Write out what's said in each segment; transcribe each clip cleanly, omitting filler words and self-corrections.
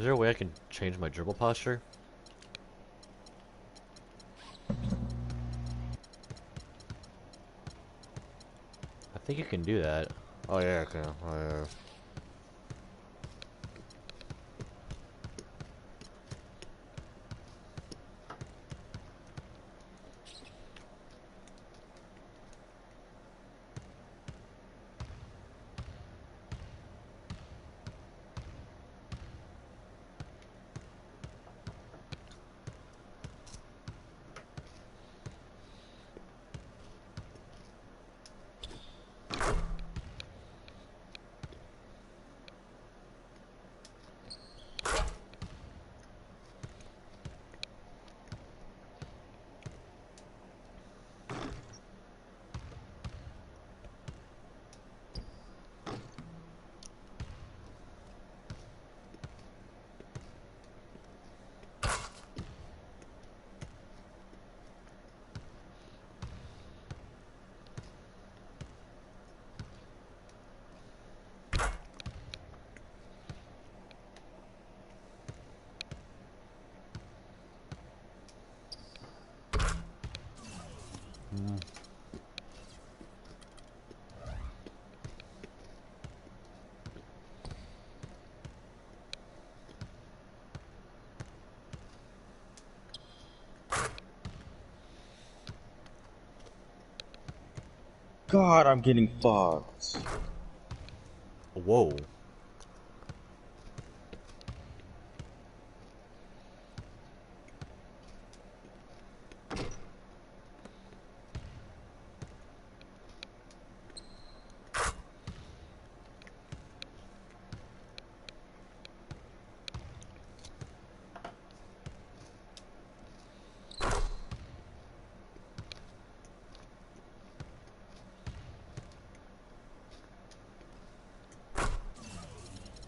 Is there a way I can change my dribble posture? I think you can do that. Oh yeah, I can. Oh yeah. God, I'm getting fucked. Whoa.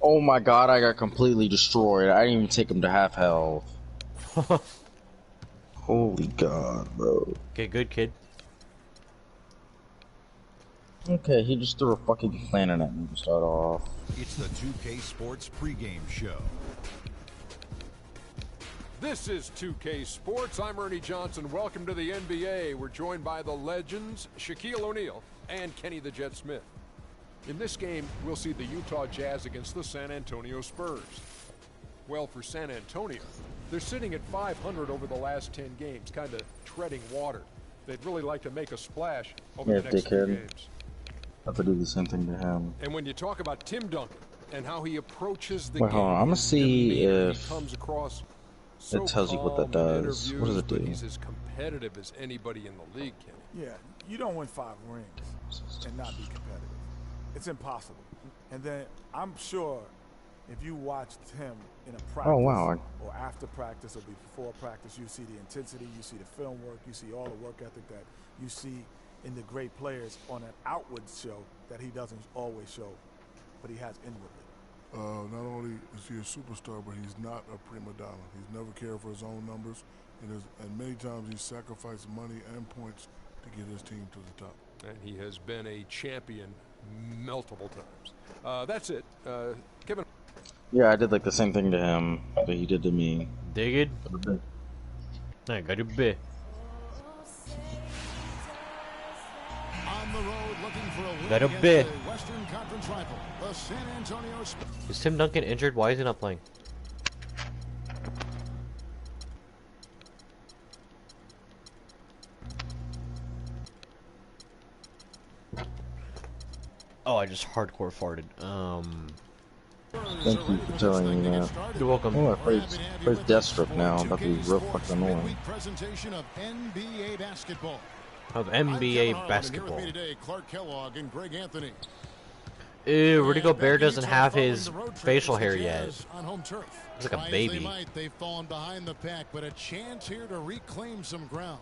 Oh my god, I got completely destroyed. I didn't even take him to half health. Holy god, bro. Okay, good kid. Okay, he just threw a fucking planet at me to start off. It's the 2K Sports pregame show. This is 2K Sports. I'm Ernie Johnson. Welcome to the NBA. We're joined by the legends, Shaquille O'Neal and Kenny the Jet Smith. In this game, we'll see the Utah Jazz against the San Antonio Spurs. Well, for San Antonio, they're sitting at 500 over the last 10 games, kind of treading water. They'd really like to make a splash over the next few games. I have to do the same thing to him. And when you talk about Tim Duncan and how he approaches the Wait, game, hold on. I'm gonna see if he comes across it tells you what that does. What does it do? He's as competitive as anybody in the league, Kenny. Yeah, you don't win 5 rings and not be competitive. It's impossible. And then I'm sure if you watched him in a practice or after practice or before practice, you see the intensity, you see the film work, you see all the work ethic that you see in the great players on an outward show that he doesn't always show, but he has inwardly. Not only is he a superstar, but he's not a prima donna. He's never cared for his own numbers, and many times he's sacrificed money and points to get his team to the top. And he has been a champion multiple times. That's it. Kevin. Yeah, I did like the same thing to him that he did to me. Dig it? I got a bit. On the road looking for a win Got a bit. Western Conference rival, the San Antonio Spurs. Is Tim Duncan injured? Why is he not playing? Oh, I just hardcore farted. Thank you for telling me that. You're welcome. Oh, I plays Deathstroke now. That'd be real fucking annoying. Presentation of NBA basketball. Of NBA basketball. Clark Kellogg and Greg Anthony. Ew, Rudy Gobert doesn't have his facial hair yet. On home turf. Looks like a baby. They've fallen behind the pack, but a chance here to reclaim some ground.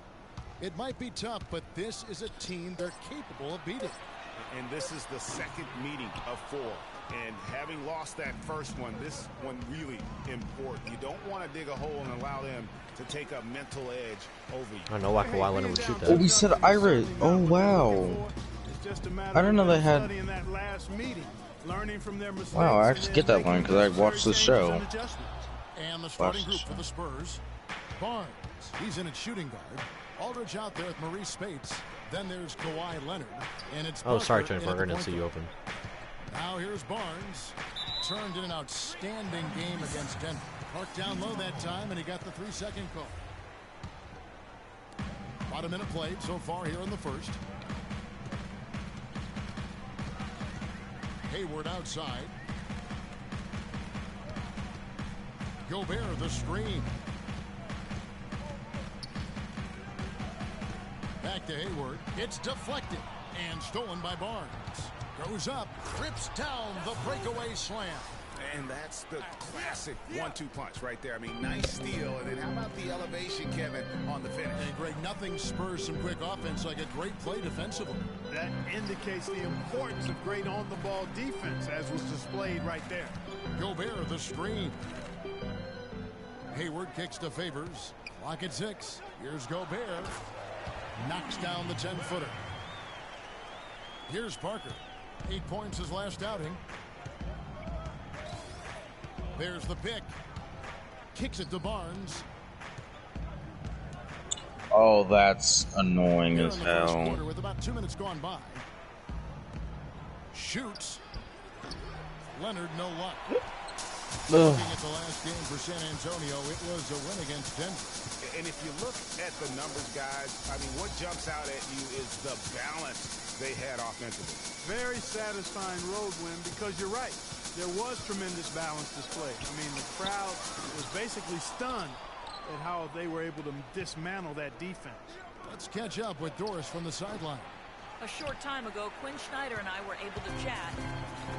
It might be tough, but this is a team they're capable of beating. And this is the second meeting of 4. And having lost that first one, this one really important. You don't want to dig a hole and allow them to take a mental edge over you. I don't know why Kawhi Leonard would shoot that. Oh, we said Iris. Oh, wow. I didn't know they had... Learning from their mistakes. Wow, I actually get that line because I watched the show. And the starting group for the Spurs. Barnes, he's in at shooting guard. Aldridge out there with Maurice Spates. Then there's Kawhi Leonard. And it's Oh, sorry, Parker Jennifer. I didn't see you open. Now here's Barnes. Turned in an outstanding game against Denver. Parked down low that time, and he got the 3-second call. About a minute played so far here in the first. Hayward outside. Gobert the screen. Back to Hayward. It's deflected and stolen by Barnes. Goes up, trips down the breakaway slam. And that's the classic 1-2 punch right there. I mean, nice steal. And then how about the elevation, Kevin, on the finish? And Greg, nothing spurs some quick offense like a great play defensively. That indicates the importance of great on-the-ball defense, as was displayed right there. Gobert the screen. Hayward kicks to Favors. Clock at 6. Here's Gobert. Knocks down the 10-footer. Here's Parker. 8 points his last outing. There's the pick. Kicks it to Barnes. Oh, that's annoying Here as in the first hell. quarter with about 2 minutes gone by. Shoots. Leonard, no luck. Looking at the last game for San Antonio, it was a win against Denver. And if you look at the numbers, guys, I mean, what jumps out at you is the balance they had offensively. Very satisfying road win, because you're right. There was tremendous balance displayed. I mean, the crowd was basically stunned at how they were able to dismantle that defense. Let's catch up with Doris from the sideline. A short time ago, Quinn Snyder and I were able to chat.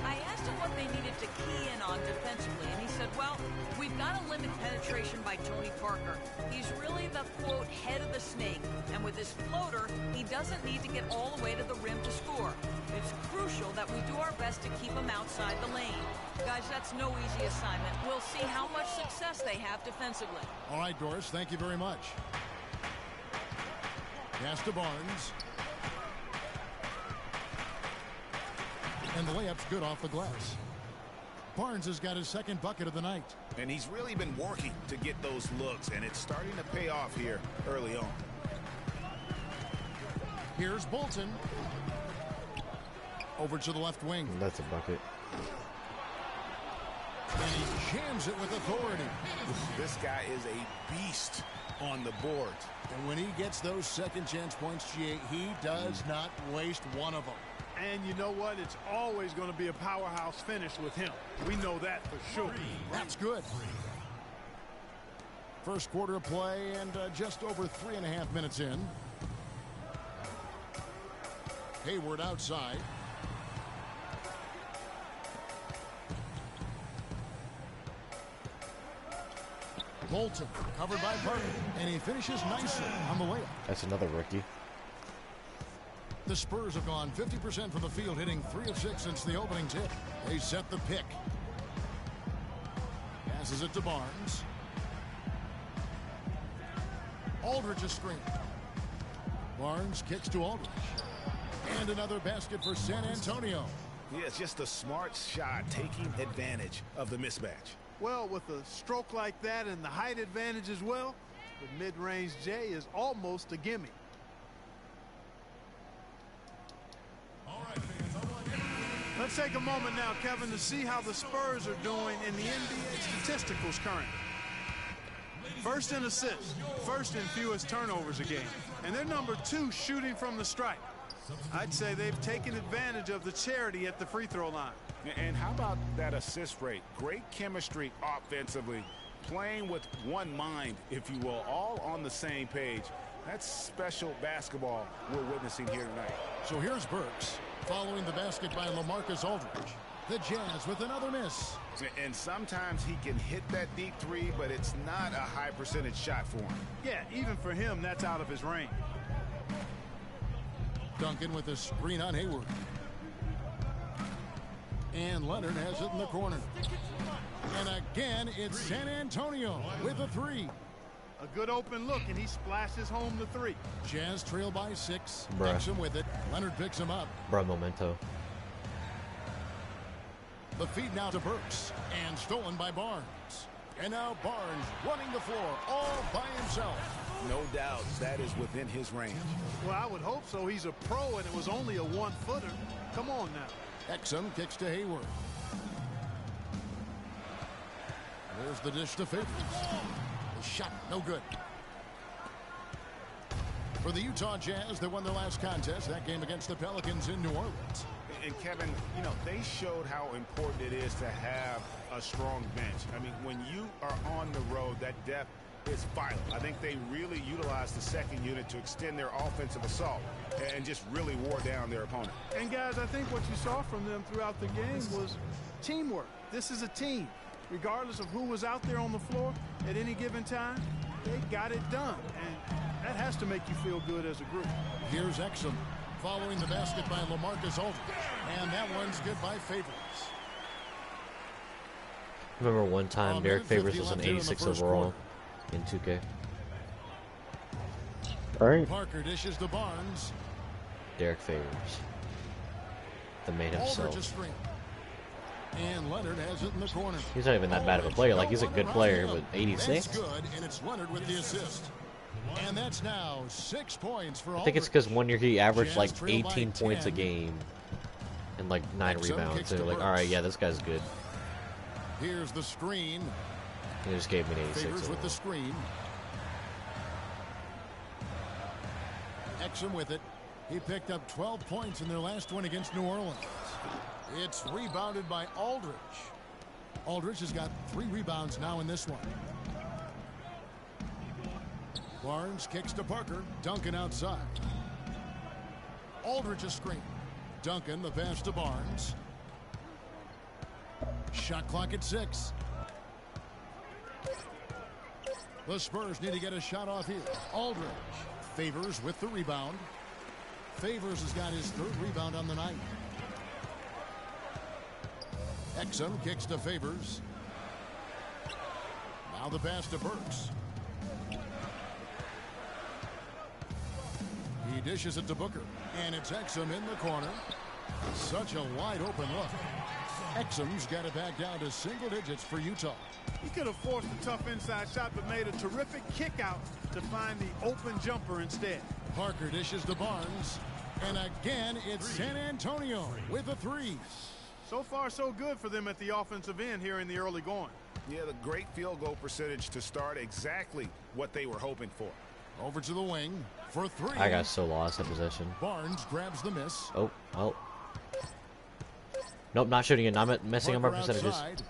I asked him what they needed to key in on defensively, and he said, well, we've got to limit penetration by Tony Parker. He's really the, quote, head of the snake, and with his floater, he doesn't need to get all the way to the rim to score. It's crucial that we do our best to keep him outside the lane. Guys, that's no easy assignment. We'll see how much success they have defensively. All right, Doris, thank you very much. Pass to Barnes. And the layup's good off the glass. Barnes has got his second bucket of the night. And he's really been working to get those looks, and it's starting to pay off here early on. Here's Bolton. Over to the left wing. That's a bucket. And he jams it with authority. This guy is a beast on the board. And when he gets those second chance points, GA, he does not waste one of them. And you know what? It's always going to be a powerhouse finish with him. We know that for sure. That's good. First quarter of play and just over 3.5 minutes in. Hayward outside. Bolton covered by Parker, and he finishes nicely on the layup. That's another rookie. The Spurs have gone 50% from the field, hitting 3 of 6 since the opening tip. They set the pick. Passes it to Barnes. Aldridge's screen. Barnes kicks to Aldridge. And another basket for San Antonio. Yeah, it's just a smart shot, taking advantage of the mismatch. Well, with a stroke like that and the height advantage as well, the mid-range J is almost a gimme. Let's take a moment now, Kevin, to see how the Spurs are doing in the NBA statisticals currently. First in assists, first in fewest turnovers a game, and they're number 2 shooting from the stripe. I'd say they've taken advantage of the charity at the free throw line. And how about that assist rate? Great chemistry offensively, playing with one mind, if you will, all on the same page. That's special basketball we're witnessing here tonight. So here's Burks following the basket by LaMarcus Aldridge. The Jazz with another miss. And sometimes he can hit that deep three, but it's not a high percentage shot for him. Yeah, even for him, that's out of his range. Duncan with a screen on Hayward. And Leonard has it in the corner. And again, it's San Antonio with a 3. A good open look, and he splashes home the 3. Jazz trail by 6. Bruh. Picks him with it. Leonard picks him up. Bruh, memento. The feed now to Burks. And stolen by Barnes. And now Barnes running the floor all by himself. No doubt that is within his range. Well, I would hope so. He's a pro, and it was only a one-footer. Come on now. Exum kicks to Hayward. There's the dish to Favors. The shot, no good. For the Utah Jazz, they won their last contest, that game against the Pelicans in New Orleans. And Kevin, you know, they showed how important it is to have a strong bench. I mean, when you are on the road, that depth is vital. I think they really utilized the second unit to extend their offensive assault and just really wore down their opponent. And guys, I think what you saw from them throughout the game was teamwork. This is a team. Regardless of who was out there on the floor at any given time, they got it done. And that has to make you feel good as a group. Here's Exum following the basket by LaMarcus Aldridge. And that one's good by Favors. Remember one time Derek Favors was an 86 overall in 2K. All right. Parker dishes to Barnes. Derek Favors. The man himself. Aldridge a screen. And Leonard has it in the corner. He's not even that bad of a player. Like, he's a good player, but 86? That's good, and it's Leonard with the assist. And that's now 6 points for Aldridge. I think it's because one year he averaged like 18 points a game and like 9 rebounds. So like, all right, yeah, this guy's good. Here's the screen. He just gave me an 86 Favors overall. with the screen. Exum with it. He picked up 12 points in their last win against New Orleans. It's rebounded by Aldridge. Aldridge has got 3 rebounds now in this one. Barnes kicks to Parker. Duncan outside. Aldridge a screen. Duncan the pass to Barnes. Shot clock at 6. The Spurs need to get a shot off here. Aldridge. Favors with the rebound. Favors has got his 3rd rebound on the night. Exum kicks to Favors. Now the pass to Burks. He dishes it to Booker. And it's Exum in the corner. Such a wide open look. Exum's got it back down to single digits for Utah. He could have forced a tough inside shot, but made a terrific kick out to find the open jumper instead. Parker dishes to Barnes. And again, it's San Antonio with a 3. So far, so good for them at the offensive end here in the early going. Yeah, the great field goal percentage to start, exactly what they were hoping for. Over to the wing for 3. I got so lost at possession. Barnes grabs the miss. Oh, well. Nope, not shooting it. I'm messing up my percentages. Outside.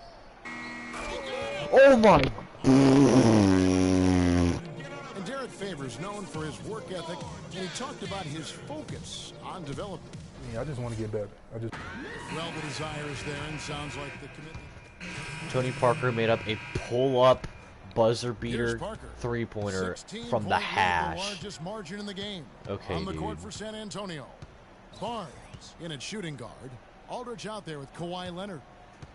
Oh my! And Derek Favors known for his work ethic, and he talked about his focus on development. I just want to get better. Well, the desire is there, and sounds like the commitment. Tony Parker made up a pull-up buzzer Here's beater Parker. 3-pointer 16 from the point lead, hash. the largest margin in the game. Okay, on the dude. court for San Antonio. Barnes in at shooting guard. Aldridge out there with Kawhi Leonard.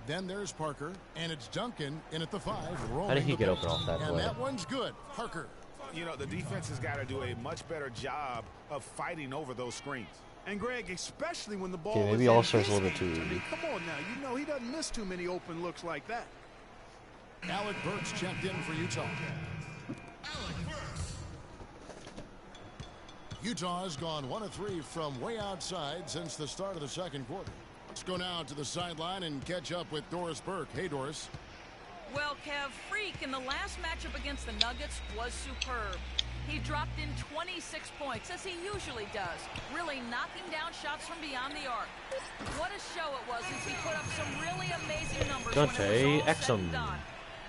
Then there's Parker, and it's Duncan in at the 5. How did he get open off that And play? that one's good. Parker. You know, the defense has got to do a much better job of fighting over those screens. And Greg, especially when the ball Okay, maybe is in All-Star's his a little bit hands. too I mean, easy. come on now. You know he doesn't miss too many open looks like that. Alec Burks checked in for Utah. Utah has gone 1 of 3 from way outside since the start of the second quarter. Let's go now to the sideline and catch up with Doris Burke. Hey, Doris. Well, Kev, Freak in the last matchup against the Nuggets was superb. He dropped in 26 points, as he usually does, really knocking down shots from beyond the arc. What a show it was as he put up some really amazing numbers when it was all said and done.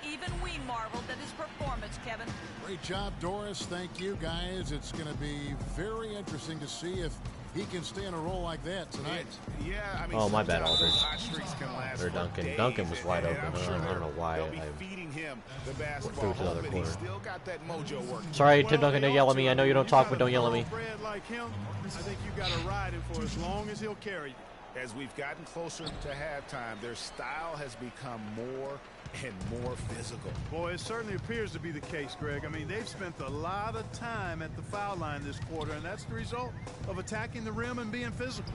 Even we marveled at his performance, Kevin. Great job, Doris. Thank you, guys. It's going to be very interesting to see if he can stay in a role like that tonight. Yeah, I mean, Oh, my bad, sometimes Aldridge. those hot streaks can last Or for Duncan. days, Duncan was wide and open. I'm I sure don't know why they'll be I feeding him the threw basketball, it to the other hoping he's corner. still got that mojo working. Sorry, Tim Well, Duncan, don't they yell ought at me. to. I know you don't You talk, got but a don't yell at me. thoroughbred like him, I think you got to ride him for as long as he'll carry you. As we've gotten closer to halftime, their style has become more and more physical. Boy, it certainly appears to be the case, Greg. I mean, they've spent a lot of time at the foul line this quarter, and that's the result of attacking the rim and being physical.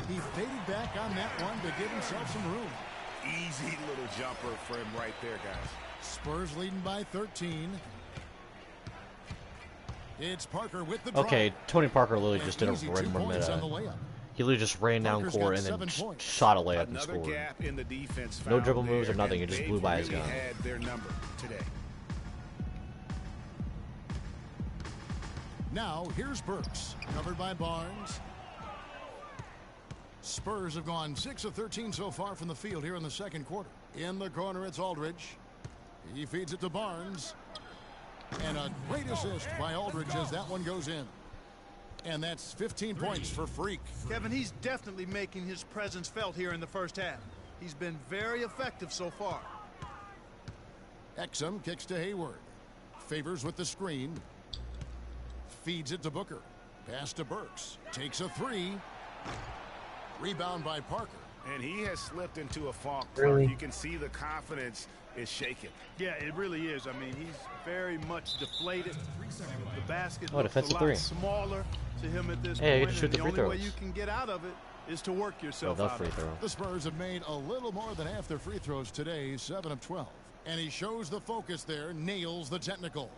He faded back on that one to give himself some room. Easy little jumper for him right there, guys. Spurs leading by 13. It's Parker with the drive. Okay, Tony Parker literally just did a Easy 2 random points on the layup. He literally just ran down Parker's court got and then 7 points. shot a layup and Another scored. gap in the defense No found dribble moves or there, nothing. It and just they blew by his really gun. had their number today. Now, here's Burks, covered by Barnes. Spurs have gone 6 of 13 so far from the field here in the second quarter. In the corner, it's Aldridge. He feeds it to Barnes. And a great assist by Aldridge as that one goes in. And that's 15 points for Freak. Kevin, he's definitely making his presence felt here in the first half. He's been very effective so far. Exum kicks to Hayward. Favors with the screen. Feeds it to Booker. Pass to Burks. Takes a 3. Rebound by Parker. And he has slipped into a funk. Really? You can see the confidence is shaken. Yeah, it really is. I mean, he's very much deflated. The basket Oh, looks defensive a lot three. smaller to him at this Hey, I get point. to shoot And the the free only way throws. you can get out of it is to work Oh, yourself the out free of it. throw. The Spurs have made a little more than half their free throws today, 7 of 12. And he shows the focus there, nails the technical.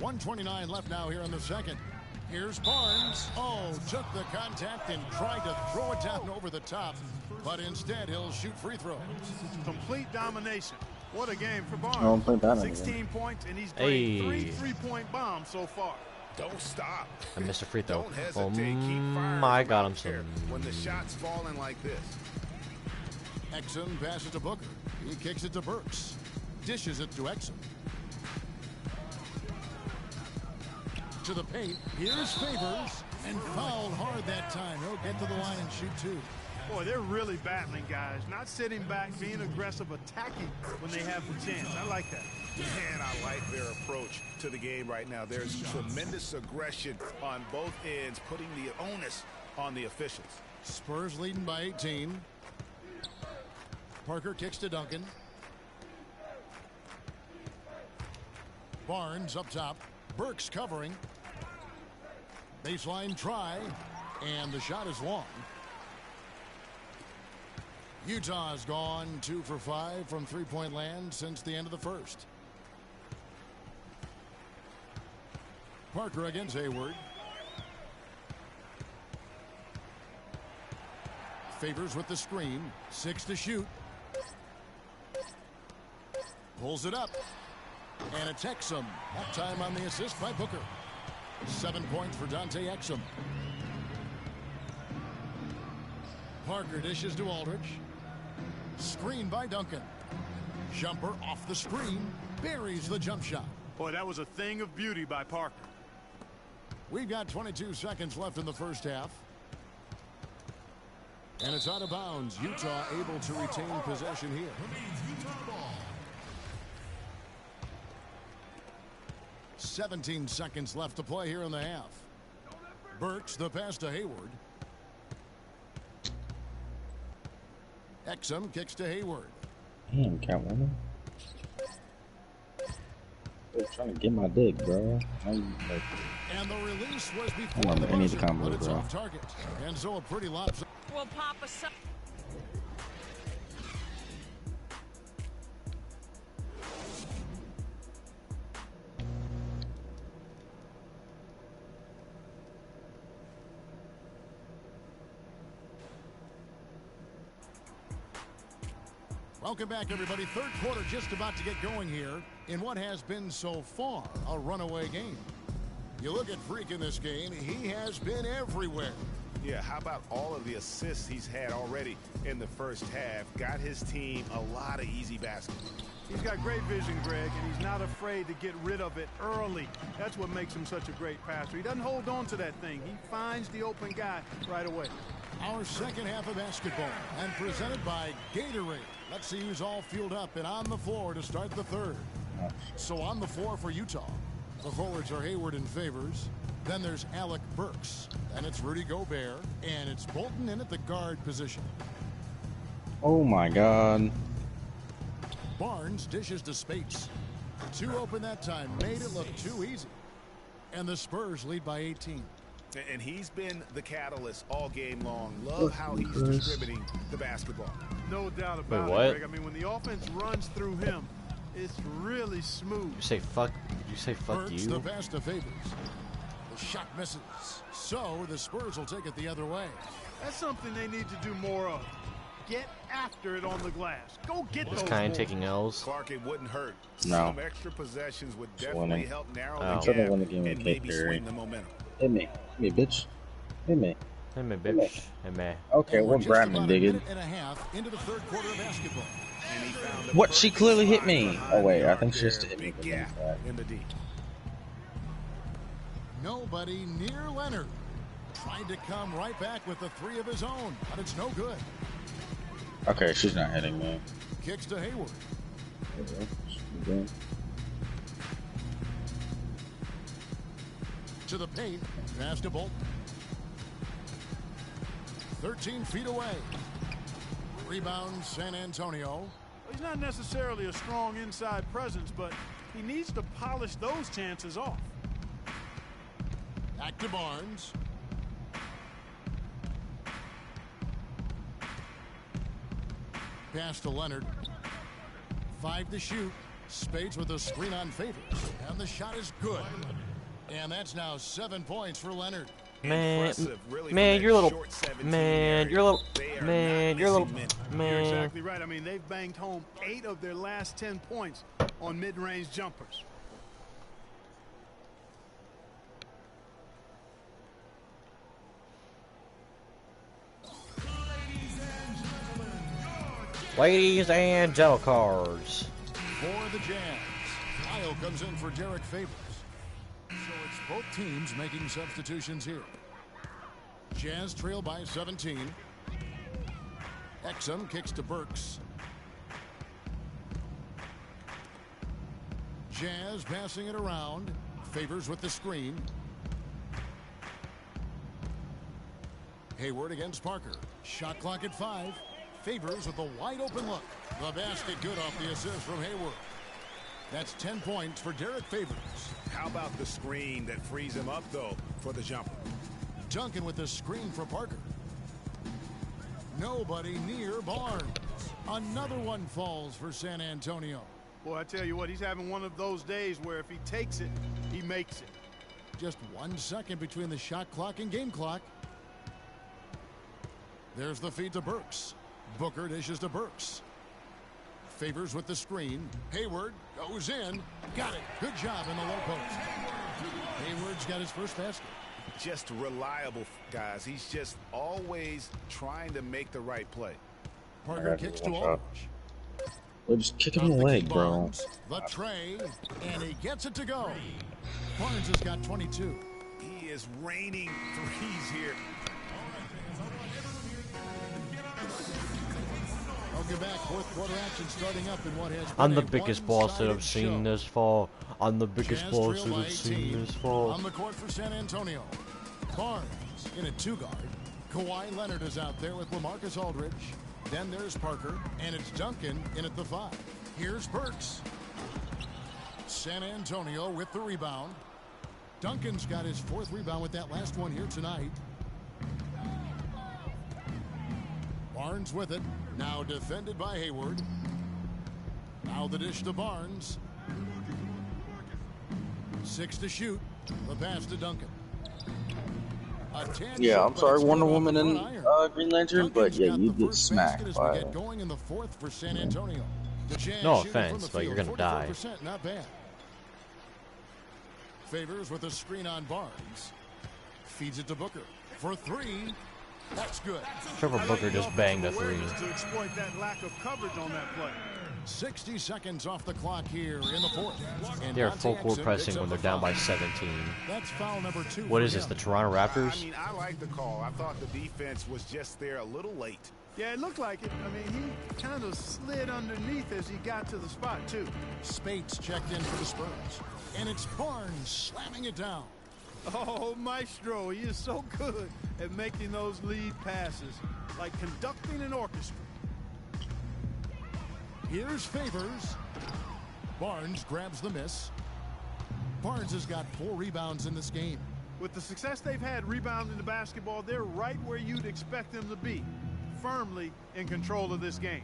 1:29 left now here in the second. Here's Barnes. Oh, took the contact and tried to throw it down over the top. But instead, he'll shoot free throws. Complete domination. What a game for Barnes. don't play that 16 points, and he's Hey. drained 3 three-point bombs so far. Don't stop. I missed a free throw. Don't hesitate. Oh Keep firing. my God, I'm here. so... When the shot's falling like this. Exum passes to Booker. He kicks it to Burks. Dishes it to Exum. To the paint. Here's Favors. And fouled hard that time. He'll get to the line and shoot 2. Boy, they're really battling, guys. Not sitting back, being aggressive, attacking when they have the chance. I like that. And I like their approach to the game right now. There's tremendous aggression on both ends, putting the onus on the officials. Spurs leading by 18. Parker kicks to Duncan. Barnes up top. Burks covering. Baseline try. And the shot is long. Utah's gone 2 for 5 from three-point land since the end of the first. Parker against Hayward. Favors with the screen. 6 to shoot. Pulls it up. And it's Exum. That time on the assist by Booker. 7 points for Dante Exum. Parker dishes to Aldridge. Screen by Duncan. Jumper off the screen. Buries the jump shot. Boy, that was a thing of beauty by Parker. We've got 22 seconds left in the first half. And it's out of bounds. Utah able to retain possession here. 17 seconds left to play here in the half. Burks the pass to Hayward. Exum kicks to Hayward. Damn, Catwoman. They're trying to get my dick, bro. And the release was before Come on, the man, I need the buzzer, combo, but it's bro. off target. And so a pretty lopsided. Well, Papa, Welcome back, everybody. Third quarter just about to get going here in what has been so far a runaway game. You look at Freak in this game, he has been everywhere. Yeah, how about all of the assists he's had already in the first half? Got his team a lot of easy baskets. He's got great vision, Greg, and he's not afraid to get rid of it early. That's what makes him such a great passer. He doesn't hold on to that thing. He finds the open guy right away. Our second half of basketball and presented by Gatorade. Let's see who's all fueled up and on the floor to start the third. So on the floor for Utah, the forwards are Hayward and Favors. Then there's Alec Burks. Then it's Rudy Gobert. And it's Bolton in at the guard position. Oh my God. Barnes dishes to Spates. 2 open that time. Made it look too easy. And the Spurs lead by 18. And he's been the catalyst all game long. Love how he's distributing the basketball. No doubt Wait, about what? it, Greg. I mean, when the offense runs through him, it's really smooth. You say fuck Burks, you? the pass to Favors. The shot misses. So the Spurs will take it the other way. That's something they need to do more of. Get after it on the glass. Go get Just those kind of balls. taking L's. Clark, it wouldn't hurt. No. Some extra possessions would It's definitely winning. help narrow Oh. the I'm trying to gap win the game with and maybe MyCareer. swing the momentum. Hit me. Hit me, bitch. Hit me. Hey man, bitch. Hey man. Okay, And we're we're just grabbing, about a digging. minute and a half into the third quarter of basketball. And he found the What? She clearly hit me. behind Oh, wait. the I think arc she just there. hit me. Big gap in the D. Nobody near Leonard. Tried to come right back with the three of his own, but it's no good. Okay, she's not hitting me. Kicks to Hayward. Okay. To the paint. Pass to Bolton. 13 feet away. Rebound San Antonio. He's not necessarily a strong inside presence, but he needs to polish those chances off. Back to Barnes. Pass to Leonard. 5 to shoot. Spades with a screen on Favors. And the shot is good. And that's now 7 points for Leonard. Man, Really man, you're a little, short 17 man, area. you're a little, They are man, not you're a little, missing minutes. You're man. exactly right. I mean, they've banged home 8 of their last 10 points on mid-range jumpers. Ladies and gentlemen, For the Jazz. Kyle comes in for Derek Favors. So it's both teams making substitutions here. Jazz trail by 17. Exum kicks to Burks. Jazz passing it around. Favors with the screen. Hayward against Parker. Shot clock at 5. Favors with a wide open look. The basket good off the assist from Hayward. That's 10 points for Derek Favors. How about the screen that frees him up, though, for the jumper? Duncan with the screen for Parker. Nobody near Barnes. Another one falls for San Antonio. Boy, I tell you what, he's having one of those days where if he takes it, he makes it. Just 1 second between the shot clock and game clock. There's the feed to Burks. Booker dishes to Burks. Favors with the screen. Hayward goes in. Got it. Good job in the low post. Hayward's got his first basket. Just reliable, guys. He's just always trying to make the right play. Parker kicks to Aldridge. Well, just kick him in the leg, bro. Barnes, the tray, and he gets it to go. Barnes has got 22. He is raining threes here. Welcome back. Fourth quarter action starting up in what has been I'm the a biggest boss that I've one-sided seen show. this fall. I'm the biggest Jazz boss trail that by I've seen 18. this fall. On the court for San Antonio. Barnes in a 2-guard. Kawhi Leonard is out there with LaMarcus Aldridge. Then there's Parker, and it's Duncan in at the 5. Here's Burks. San Antonio with the rebound. Duncan's got his 4th rebound with that last one here tonight. Barnes with it. Now defended by Hayward. Now the dish to Barnes. 6 to shoot. The pass to Duncan. Yeah, I'm sorry, Wonder Woman and Green Lantern, but yeah, you get smacked by it. Going in the 4th for San Antonio. The Jazz No shooting from offense, the but you're field, gonna die. 44%, not bad. Favors with a screen on Barnes. Feeds it to Booker for 3. That's good. Trevor Booker just banged a 3. To exploit that lack of coverage on that play. 60 seconds off the clock here in the 4th. And They're Dante full court Exum pressing picks up when they're the down foul. by 17. That's foul number 2. What for is this, him. the Toronto Raptors? I mean, I like the call. I thought the defense was just there a little late. Yeah, it looked like it. I mean, he kind of slid underneath as he got to the spot, too. Spates checked in for the Spurs. And it's Barnes slamming it down. Oh, Maestro, he is so good at making those lead passes, like conducting an orchestra. Here's Favors. Barnes grabs the miss. Barnes has got 4 rebounds in this game. With the success they've had rebounding the basketball, they're right where you'd expect them to be, firmly in control of this game.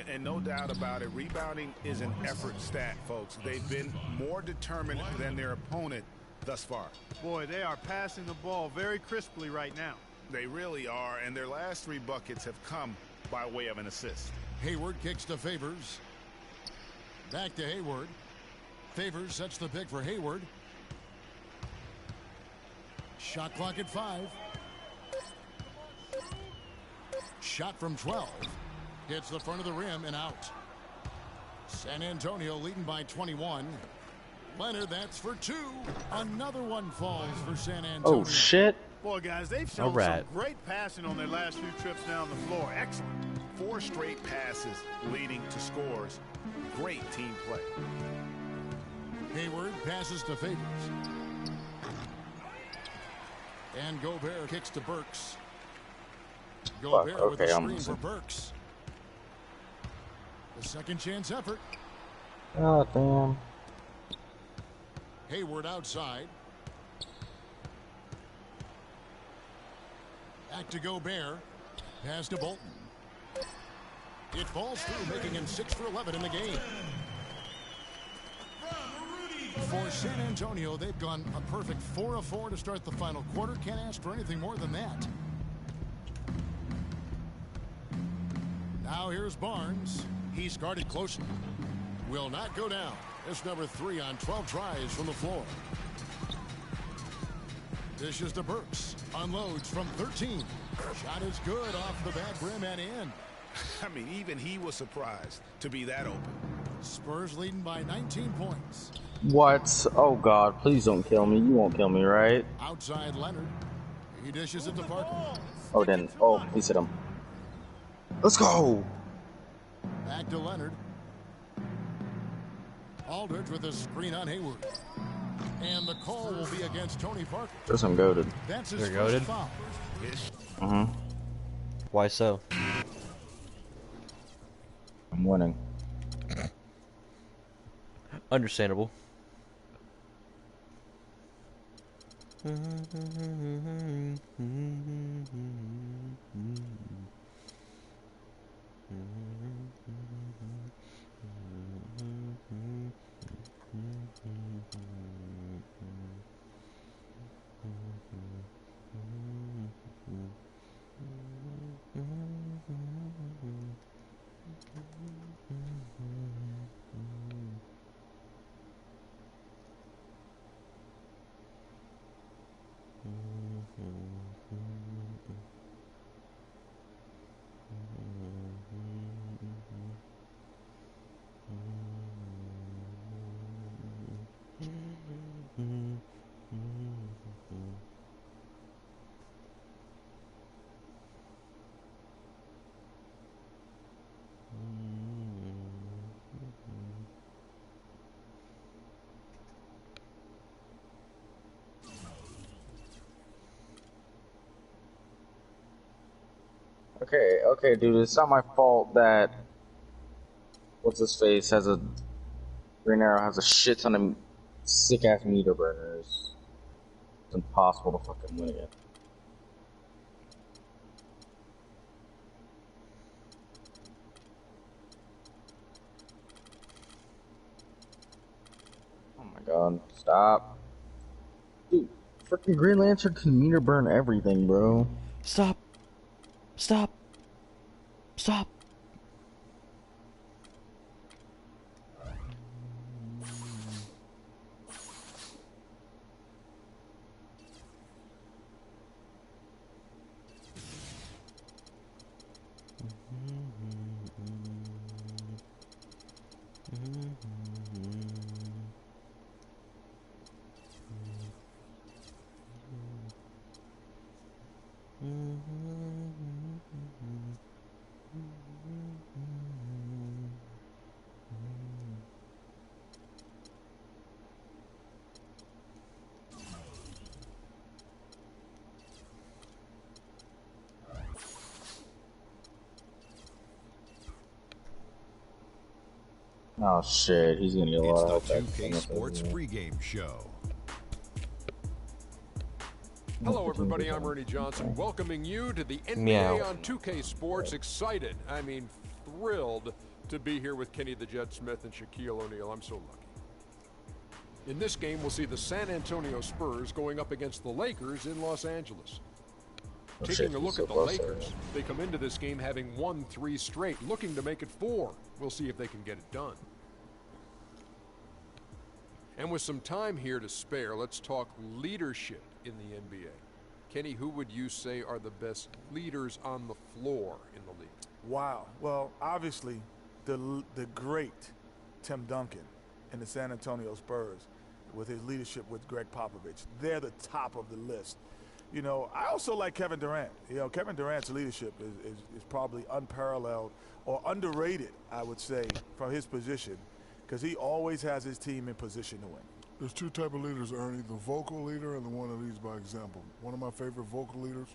And no doubt about it, rebounding is an effort stat, folks. They've been more determined than their opponent thus far. Boy, they are passing the ball very crisply right now. They really are, and their last 3 buckets have come by way of an assist. Hayward kicks to Favors. Back to Hayward. Favors sets the pick for Hayward. Shot clock at 5. Shot from 12. Hits the front of the rim and out. San Antonio leading by 21. Leonard, that's for 2. Another one falls for San Antonio. Oh, shit. Boy, guys, they've shown some great passing on their last few trips down the floor. Excellent. 4 straight passes leading to scores. Great team play. Hayward passes to Favors. And Gobert kicks to Burks. Gobert with a screen for Burks. The second chance effort. Oh, damn. Hayward outside. Back to Gobert. Pass to Bolton. It falls through, making him 6 for 11 in the game. For San Antonio, they've gone a perfect 4 of 4 to start the final quarter. Can't ask for anything more than that. Now here's Barnes. He's guarded closely. Will not go down. It's number 3 on 12 tries from the floor. Dishes to Burks. Unloads from 13. Shot is good off the back rim and in. I mean, even he was surprised to be that open. Spurs leading by 19 points. What? Oh, God. Please don't kill me. You won't kill me, right? Outside Leonard. He dishes it to Parker. Oh, then. Oh, he's hit him. Let's go. Back to Leonard. Aldridge with a screen on Hayward. And the call will be against Tony Parker. Guess I'm goated. That's his You're first goated? foul. Why so? I'm winning. Understandable. Okay, dude, it's not my fault that what's his face has a Green Arrow has a shit ton of sick ass meter burners. It's impossible to fucking win again. Oh my god, stop. Dude, freaking Green Lantern can meter burn everything, bro. Stop. Stop. Stop. Oh shit, he's gonna get a lot of It's the 2K Sports pregame show. Hello, everybody. I'm Ernie Johnson, welcoming you to the NBA Meow. on 2K Sports. Excited, I mean thrilled to be here with Kenny the Jet Smith and Shaquille O'Neal. I'm so lucky. In this game, we'll see the San Antonio Spurs going up against the Lakers in Los Angeles. Taking a look at the Lakers, they come into this game having won 3 straight, looking to make it 4. We'll see if they can get it done. And with some time here to spare, let's talk leadership in the NBA. Kenny, who would you say are the best leaders on the floor in the league? Wow. Well, obviously, the great Tim Duncan and the San Antonio Spurs with his leadership with Greg Popovich. They're the top of the list. You know, I also like Kevin Durant. You know, Kevin Durant's leadership is probably unparalleled or underrated, I would say, from his position, because he always has his team in position to win. There's 2 types of leaders, Ernie, the vocal leader and the one that leads by example. One of my favorite vocal leaders,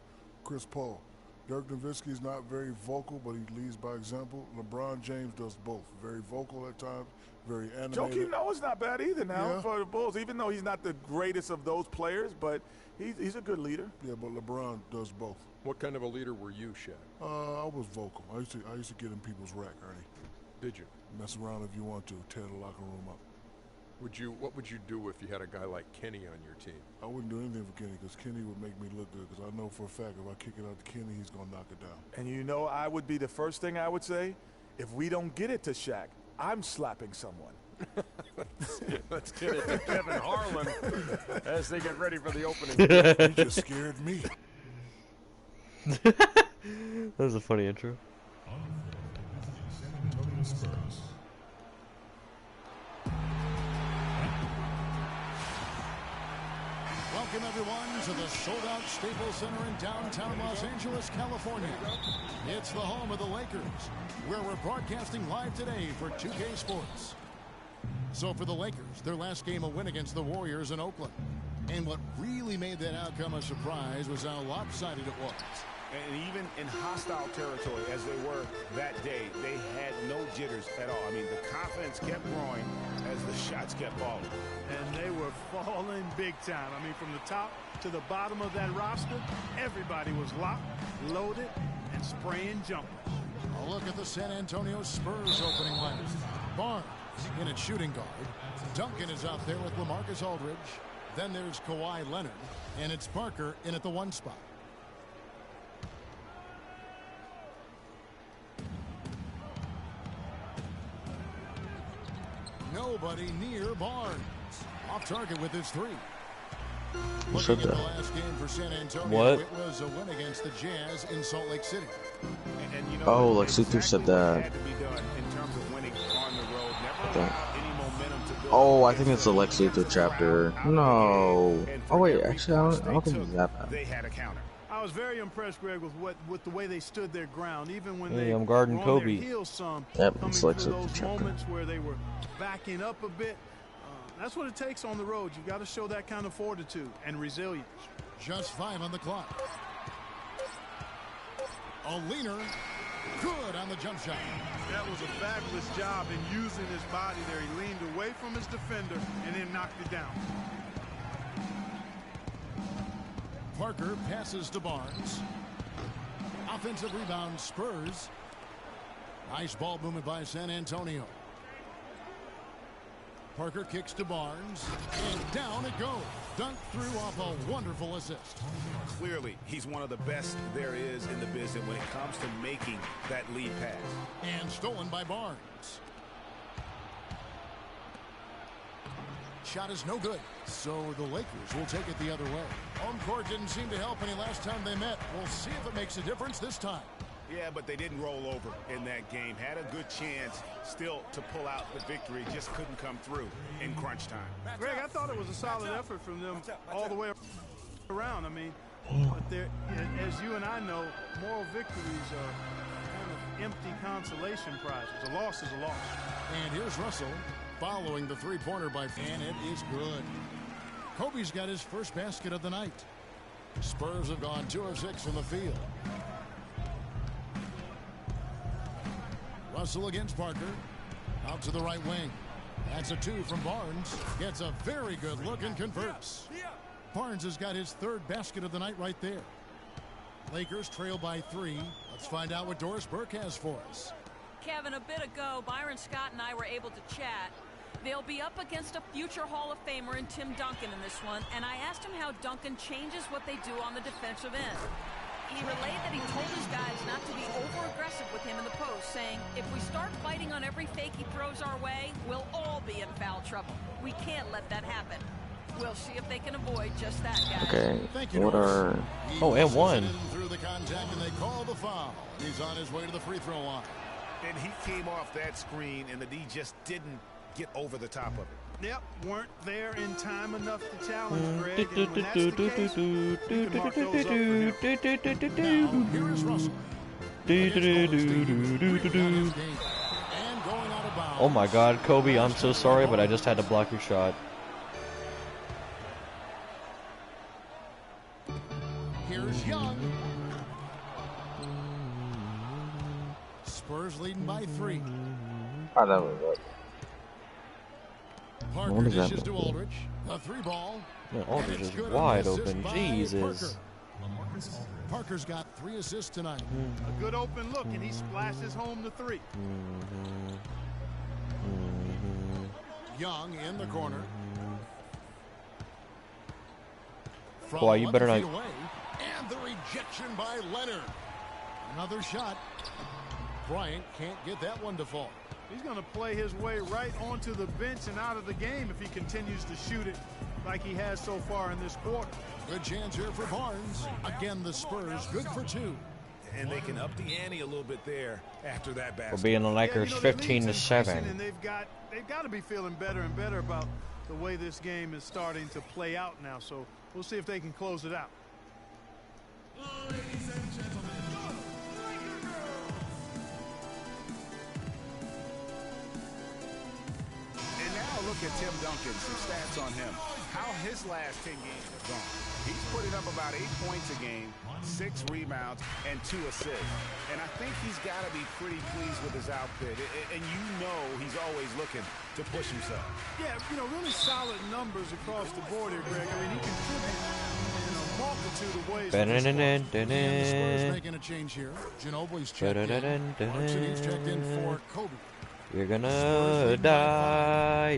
Chris Paul. Dirk Nowitzki's not very vocal, but he leads by example. LeBron James does both. Very vocal at times, very animated. Joakim Noah's not bad either now for the Bulls, even though he's not the greatest of those players, but he's a good leader. Yeah, but LeBron does both. What kind of a leader were you, Shaq? I was vocal. I used to get in people's rack, Ernie. Did you? Mess around if you want to, tear the locker room up. What would you do if you had a guy like Kenny on your team? I wouldn't do anything for Kenny because Kenny would make me look good, because I know for a fact if I kick it out to Kenny, he's going to knock it down. And you know, I would be the first thing I would say, if we don't get it to Shaq, I'm slapping someone. Let's get it to Kevin Harlan as they get ready for the opening. You just scared me. That was a funny intro. Welcome, everyone, to the sold-out Staples Center in downtown Los Angeles, California. It's the home of the Lakers, where we're broadcasting live today for 2K Sports. So for the Lakers, their last game a win against the Warriors in Oakland. And what really made that outcome a surprise was how lopsided it was. And even in hostile territory, as they were that day, they had no jitters at all. I mean, the confidence kept growing as the shots kept falling. And they were falling big time. I mean, from the top to the bottom of that roster, everybody was locked, loaded, and spraying jumpers. A look at the San Antonio Spurs opening lineup. Barnes in at shooting guard. Duncan is out there with LaMarcus Aldridge. Then there's Kawhi Leonard. And it's Parker in at the 1 spot. Nobody near Barnes. Off target with his 3. Looking at the last game for San Antonio, it was a win against the Jazz in Salt Lake City. And you know, like Sutu said that. Oh, I think it's the Lex Luthor chapter. No. Oh wait, actually, I don't think it's that bad. They had a counter. I was very impressed, Greg, with the way they stood their ground, even when Hey, they I'm guarding were on Kobe. their heels some, Yep, coming it's like through Luthor those chapter. moments where they were backing up a bit. That's what it takes on the road. You've got to show that kind of fortitude and resilience. Just 5 on the clock. A leaner. Good on the jump shot. That was a fabulous job in using his body there. He leaned away from his defender and then knocked it down. Parker passes to Barnes. Offensive rebound, Spurs. Nice ball movement by San Antonio. Parker kicks to Barnes, and down it goes. Dunked through off a wonderful assist. Clearly, he's one of the best there is in the business when it comes to making that lead pass. And stolen by Barnes. Shot is no good, so the Lakers will take it the other way. Home court didn't seem to help any last time they met. We'll see if it makes a difference this time. Yeah, but they didn't roll over in that game. Had a good chance still to pull out the victory. Just couldn't come through in crunch time. Greg, I thought it was a solid effort from them all the way around. I mean, but as you and I know, moral victories are kind of empty consolation prizes. A loss is a loss. And here's Russell following the three-pointer by Fan. It is good. Kobe's got his first basket of the night. Spurs have gone 2 of 6 from the field. Russell against Parker. Out to the right wing. That's a 2 from Barnes. Gets a very good look and converts. Barnes has got his third basket of the night right there. Lakers trail by 3. Let's find out what Doris Burke has for us. Kevin, a bit ago, Byron Scott and I were able to chat. They'll be up against a future Hall of Famer in Tim Duncan in this one, and I asked him how Duncan changes what they do on the defensive end. He relayed that he told his guys not to be over-aggressive with him in the post, saying, if we start fighting on every fake he throws our way, we'll all be in foul trouble. We can't let that happen. We'll see if they can avoid just that, guys. Okay, Thank you, what are... Oh, and one. Through the contact, and they call the foul. He's on his way to the free throw line. And he came off that screen, and the D just didn't get over the top of it. Yep, weren't there in time enough to challenge Greg, and when that's the case, you can mark those up for him. Now, here is Russell. Oh my God, Kobe, I'm so sorry, but I just had to block your shot. Here's Young. Spurs leading by 3. Oh, that was it. Parker dishes to Aldridge. A 3-ball. Man, Aldridge is wide open. Jesus. Parker's got 3 assists tonight. A good open look, and he splashes home the 3. Young in the corner. Boy, you better not. Away, and the rejection by Leonard. Another shot. Bryant can't get that one to fall. He's going to play his way right onto the bench and out of the game if he continues to shoot it like he has so far in this quarter. Good chance here for Barnes. Again, the Spurs good for 2. And they can up the ante a little bit there after that basket. We're being the Lakers 15-7. And they've got to be feeling better and better about the way this game is starting to play out now. So we'll see if they can close it out. Ladies and gentlemen, look at Tim Duncan, some stats on him. How his last 10 games have gone. He's putting up about 8 points a game, 6 rebounds, and 2 assists. And I think he's got to be pretty pleased with his outfit. And you know he's always looking to push himself. Yeah, really solid numbers across the board here, Greg. I mean, he contributes in a multitude of ways. the Spurs making a change here. Ginobili's checked in. Clarkson, he's checked in for Kobe. You're gonna die.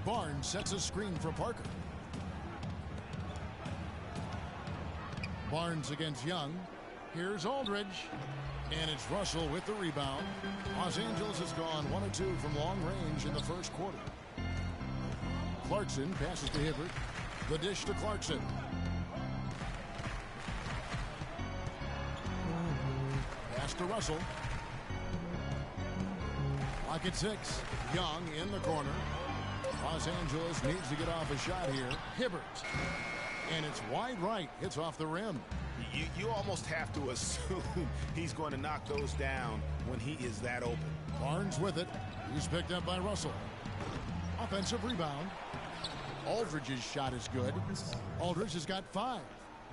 Barnes sets a screen for Parker. Barnes against Young. Here's Aldridge. And it's Russell with the rebound. Los Angeles has gone 1 of 2 from long range in the first quarter. Clarkson passes to Hibbert. The dish to Clarkson. Pass to Russell. Clock at 6. Young in the corner. Los Angeles needs to get off a shot here. Hibbert. And it's wide right. Hits off the rim. You almost have to assume he's going to knock those down when he is that open. Barnes with it. He's picked up by Russell. Offensive rebound. Aldridge's shot is good. Aldridge has got 5.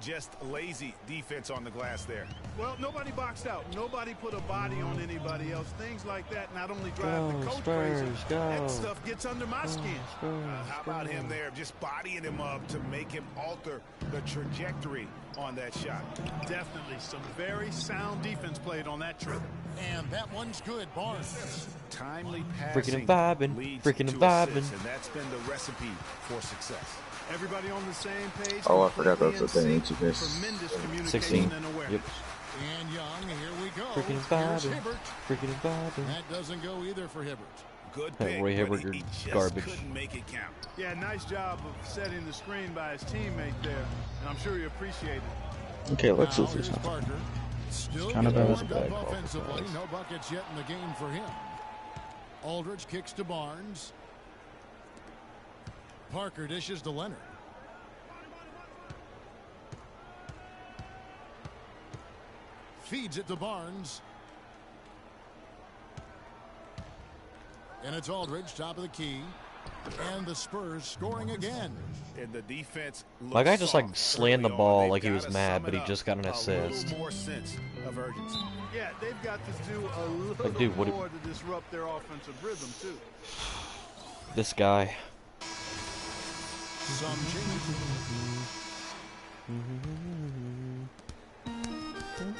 Just lazy defense on the glass there. Well, nobody boxed out. Nobody put a body on anybody else. Things like that not only drive the coach crazy, that stuff gets under my skin. How about him there just bodying him up to make him alter the trajectory on that shot? Definitely some very sound defense played on that trip. And that one's good, Barnes. Timely passing leads to vibing. assists, and that's been the recipe for success. Everybody on the same page. Oh, I forgot that was the thing. Tremendous communication 16. and awareness. Yep. And Young, here we go. Freaking Here's vibing. Hibbert. Freaking vibing. That doesn't go either for Hibbert. Good pick, Roy Hibbert, but you're he just garbage. couldn't make it count. Yeah, nice job of setting the screen by his teammate there, and I'm sure he appreciated it. Okay, let's Now do here's something. Parker. Still kind of getting was a warmed bad up call for offensively. us. No buckets yet in the game for him. Aldridge kicks to Barnes. Parker dishes to Leonard. Feeds it to Barnes. And it's Aldridge, top of the key. And the Spurs scoring again. And the defense My guy just like soft slammed the early on. ball They've like he was gotta mad, sum but it he up. just got an assist. A little more sense of urgency. Yeah, they've got to do a little Like, dude, what more to disrupt their offensive rhythm, too. This guy. Some changes.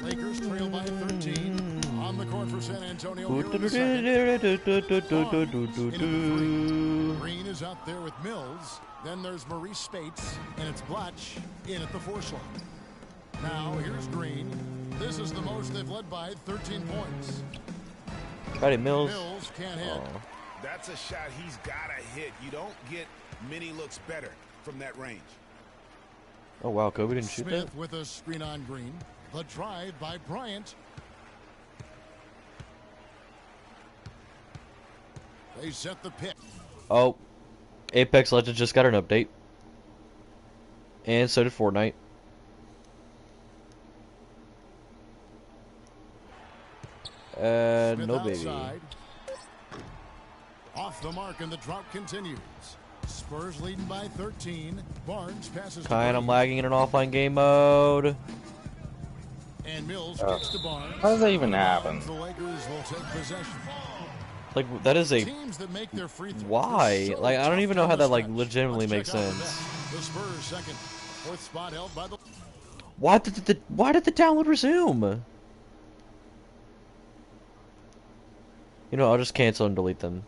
Lakers trail by 13. On the court for San Antonio. Here in the second. Green is out there with Mills. Then there's Maurice Spates, and it's Blatch in at the 4 slot. Now here's Green. This is the most they've led by 13 points. Patty Mills. Mills can't hit. Oh. That's a shot he's got to hit. You don't get many looks better from that range. Oh, wow. Kobe didn't shoot Smith that? with a screen on Green. The drive by Bryant. They set the pick. Oh. Apex Legends just got an update. And so did Fortnite. Smith No baby. outside. Off the mark, and the drought continues. Spurs leading by 13. Barnes passes. Kind of lagging in an offline game mode. And Mills gets to Barnes. How does that even happen? The Lakers will take possession. Like, that is a... Teams that make their free throws Why? so Like, I don't even know how that, like, stretch. legitimately Let's makes check out the sense. bet. The Spurs second. 4th spot held by the... Why did the download resume? You know, I'll just cancel and delete them.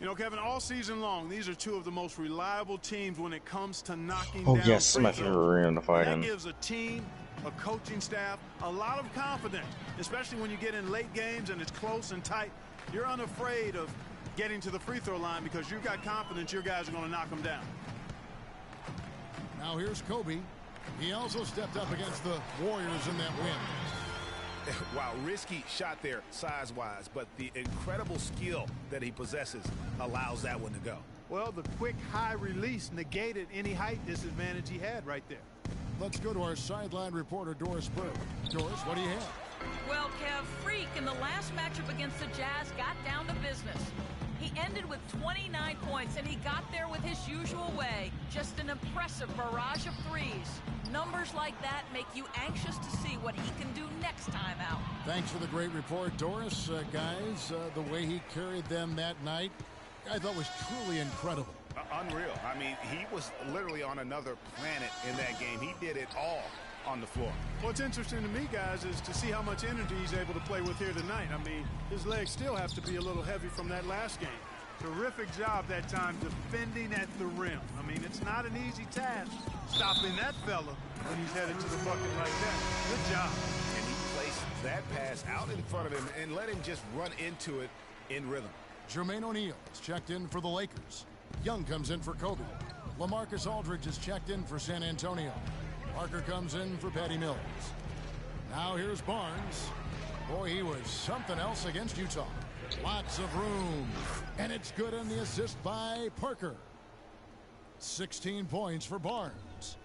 You know, Kevin, all season long, these are two of the most reliable teams when it comes to knocking Oh down yes, free my throws. favorite arena to fight That in. gives a team, a coaching staff, a lot of confidence, especially when you get in late games and it's close and tight. You're unafraid of getting to the free throw line because you've got confidence your guys are going to knock them down. Now here's Kobe. He also stepped up against the Warriors in that win. Wow, risky shot there size-wise, but the incredible skill that he possesses allows that one to go. Well, the quick high release negated any height disadvantage he had right there. Let's go to our sideline reporter, Doris Berg. Doris, what do you have? Well, Kev, Freak in the last matchup against the Jazz got down to business. He ended with 29 points, and he got there with his usual way. Just an impressive barrage of threes. Numbers like that make you anxious to see what he can do next time out. Thanks for the great report, Doris. Guys, the way he carried them that night, I thought was truly incredible. Unreal. I mean, he was literally on another planet in that game. He did it all on the floor. What's interesting to me, guys, is to see how much energy he's able to play with here tonight. I mean, his legs still have to be a little heavy from that last game. Terrific job that time defending at the rim. I mean, it's not an easy task stopping that fella when he's headed to the bucket like that. Good job. And he placed that pass out in front of him and let him just run into it in rhythm. Jermaine O'Neal is checked in for the Lakers. Young comes in for Kobe. LaMarcus Aldridge is checked in for San Antonio. Parker comes in for Patty Mills. Now here's Barnes. Boy, he was something else against Utah. Lots of room. And it's good on the assist by Parker. 16 points for Barnes.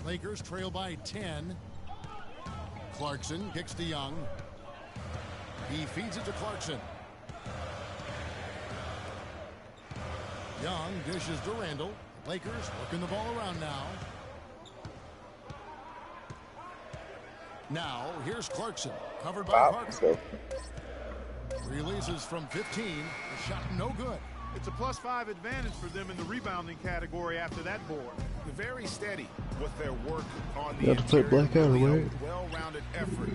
Lakers trail by 10. Clarkson kicks to Young. He feeds it to Clarkson. Young dishes to Randall. Lakers working the ball around now. Now, here's Clarkson. Covered by Parker. Releases from 15. The shot no good. It's a +5 advantage for them in the rebounding category after that board. Very steady with their work on the You have to put blackout away. well-rounded effort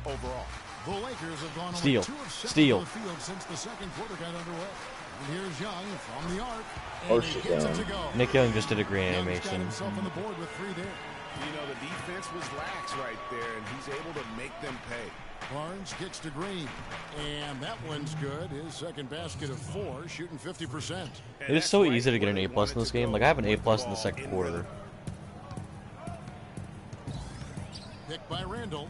overall. The Lakers have gone Steal. only 2 of 7 Steal. from the field since the second quarter got underway. And here's Young from the arc. Oh, And he shit, gets it Young. to go. Nick Young just did a great Young's got animation. himself on the board with 3 there. You know, the defense was lax right there, and he's able to make them pay. Barnes kicks to Green. And that one's good. His second basket of 4, shooting 50%. It is so easy to get an A+ in this game. Like, I have an A+ in the second quarter. Picked by Randall.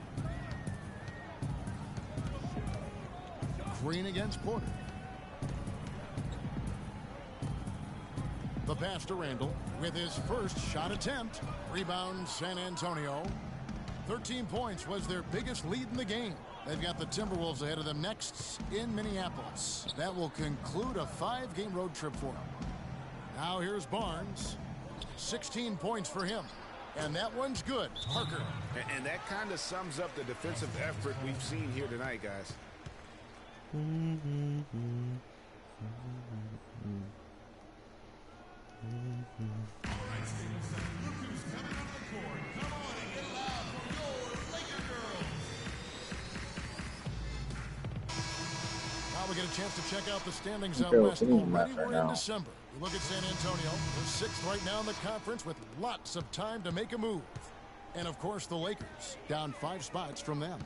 Green against Porter. The pass to Randall with his first shot attempt. Rebound San Antonio. 13 points was their biggest lead in the game. They've got the Timberwolves ahead of them next in Minneapolis. That will conclude a 5-game road trip for them. Now here's Barnes. 16 points for him. And that one's good. Parker. And that kind of sums up the defensive effort we've seen here tonight, guys. Now we get a chance to check out the standings out west. Already we're in December. You look at San Antonio. They're 6th right now in the conference with lots of time to make a move. And, of course, the Lakers, down 5 spots from them.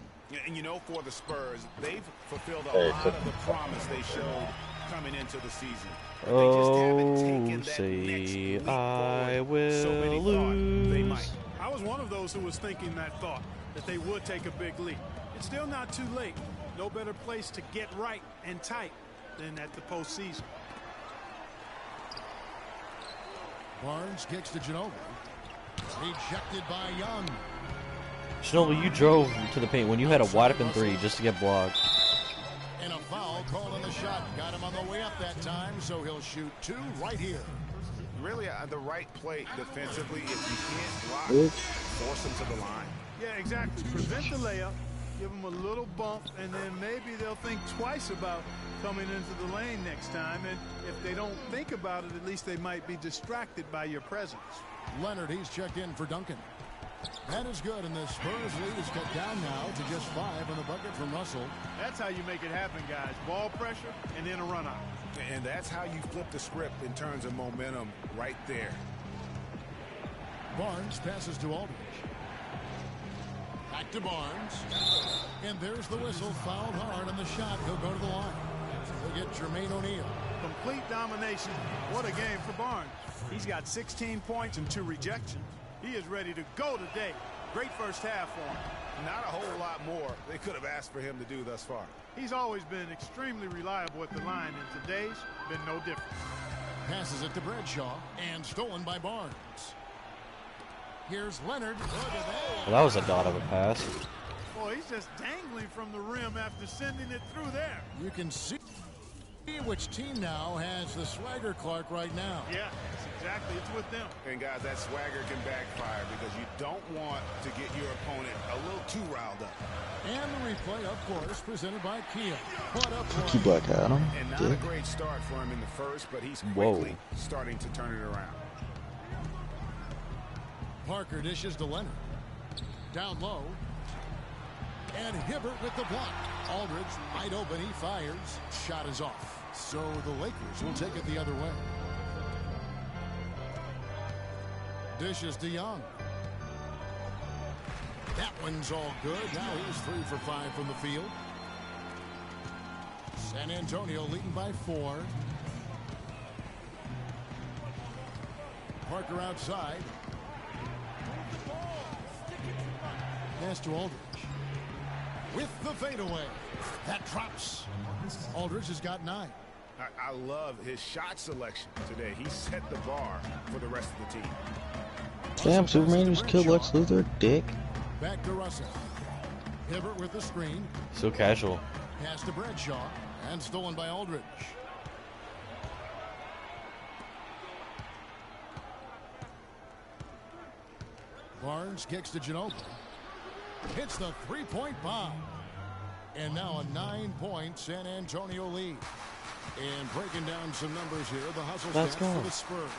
And, you know, for the Spurs, they've fulfilled a lot of the promise they showed coming into the season. They just haven't taken that next leap I forward. will So many thought they might. I was one of those who was thinking that thought, that they would take a big leap. It's still not too late. No better place to get right and tight than at the postseason. Barnes kicks to Ginobili. Rejected by Young. Ginobili, you drove to the paint when you had a wide open 3 just to get blocked. And a foul called on the shot. Got him on the way up that time, so he'll shoot 2 right here. Really the right play defensively. If you can't block, force them to the line. Yeah, exactly. Prevent the layup, give them a little bump, and then maybe they'll think twice about coming into the lane next time. And if they don't think about it, at least they might be distracted by your presence. Leonard, he's checked in for Duncan. That is good, and the Spurs lead is cut down now to just 5 on the bucket from Russell. That's how you make it happen, guys. Ball pressure and then a run out. And that's how you flip the script in terms of momentum right there. Barnes passes to Aldridge. Back to Barnes. And there's the whistle. Fouled hard on the shot. He'll go to the line. He'll get Jermaine O'Neal. Complete domination. What a game for Barnes. He's got 16 points and 2 rejections. He is ready to go today. Great first half for him. Not a whole lot more they could have asked for him to do thus far. He's always been extremely reliable at the line, and today's been no different. Passes it to Bradshaw, and stolen by Barnes. Here's Leonard. Look at that. Well, that was a dot of a pass. Boy, he's just dangling from the rim after sending it through there. You can see which team now has the swagger Clark right now. Yeah, that's exactly. It's with them. And, guys, that swagger can backfire because you don't want to get your opponent a little too riled up. And the replay, of course, presented by Kia. What up, Keep Black Adam. And not a great start for him in the first, but he's quickly starting to turn it around. Parker dishes to Leonard. Down low. And Hibbert with the block. Aldridge wide open. He fires. Shot is off. So the Lakers will take it the other way. Dishes to Young. That one's all good. Now he's 3 for 5 from the field. San Antonio leading by 4. Parker outside. Pass to Aldridge. With the fadeaway. That drops. Aldridge has got 9. I love his shot selection today. He set the bar for the rest of the team. Damn, Superman just killed Lex Luthor, dick. Back to Russell. Hibbert with the screen. So casual. Pass to Bradshaw. And stolen by Aldridge. Barnes kicks to Ginobili. Hits the 3-point bomb. And now a 9-point San Antonio lead. And breaking down some numbers here, the hustle stats for the Spurs.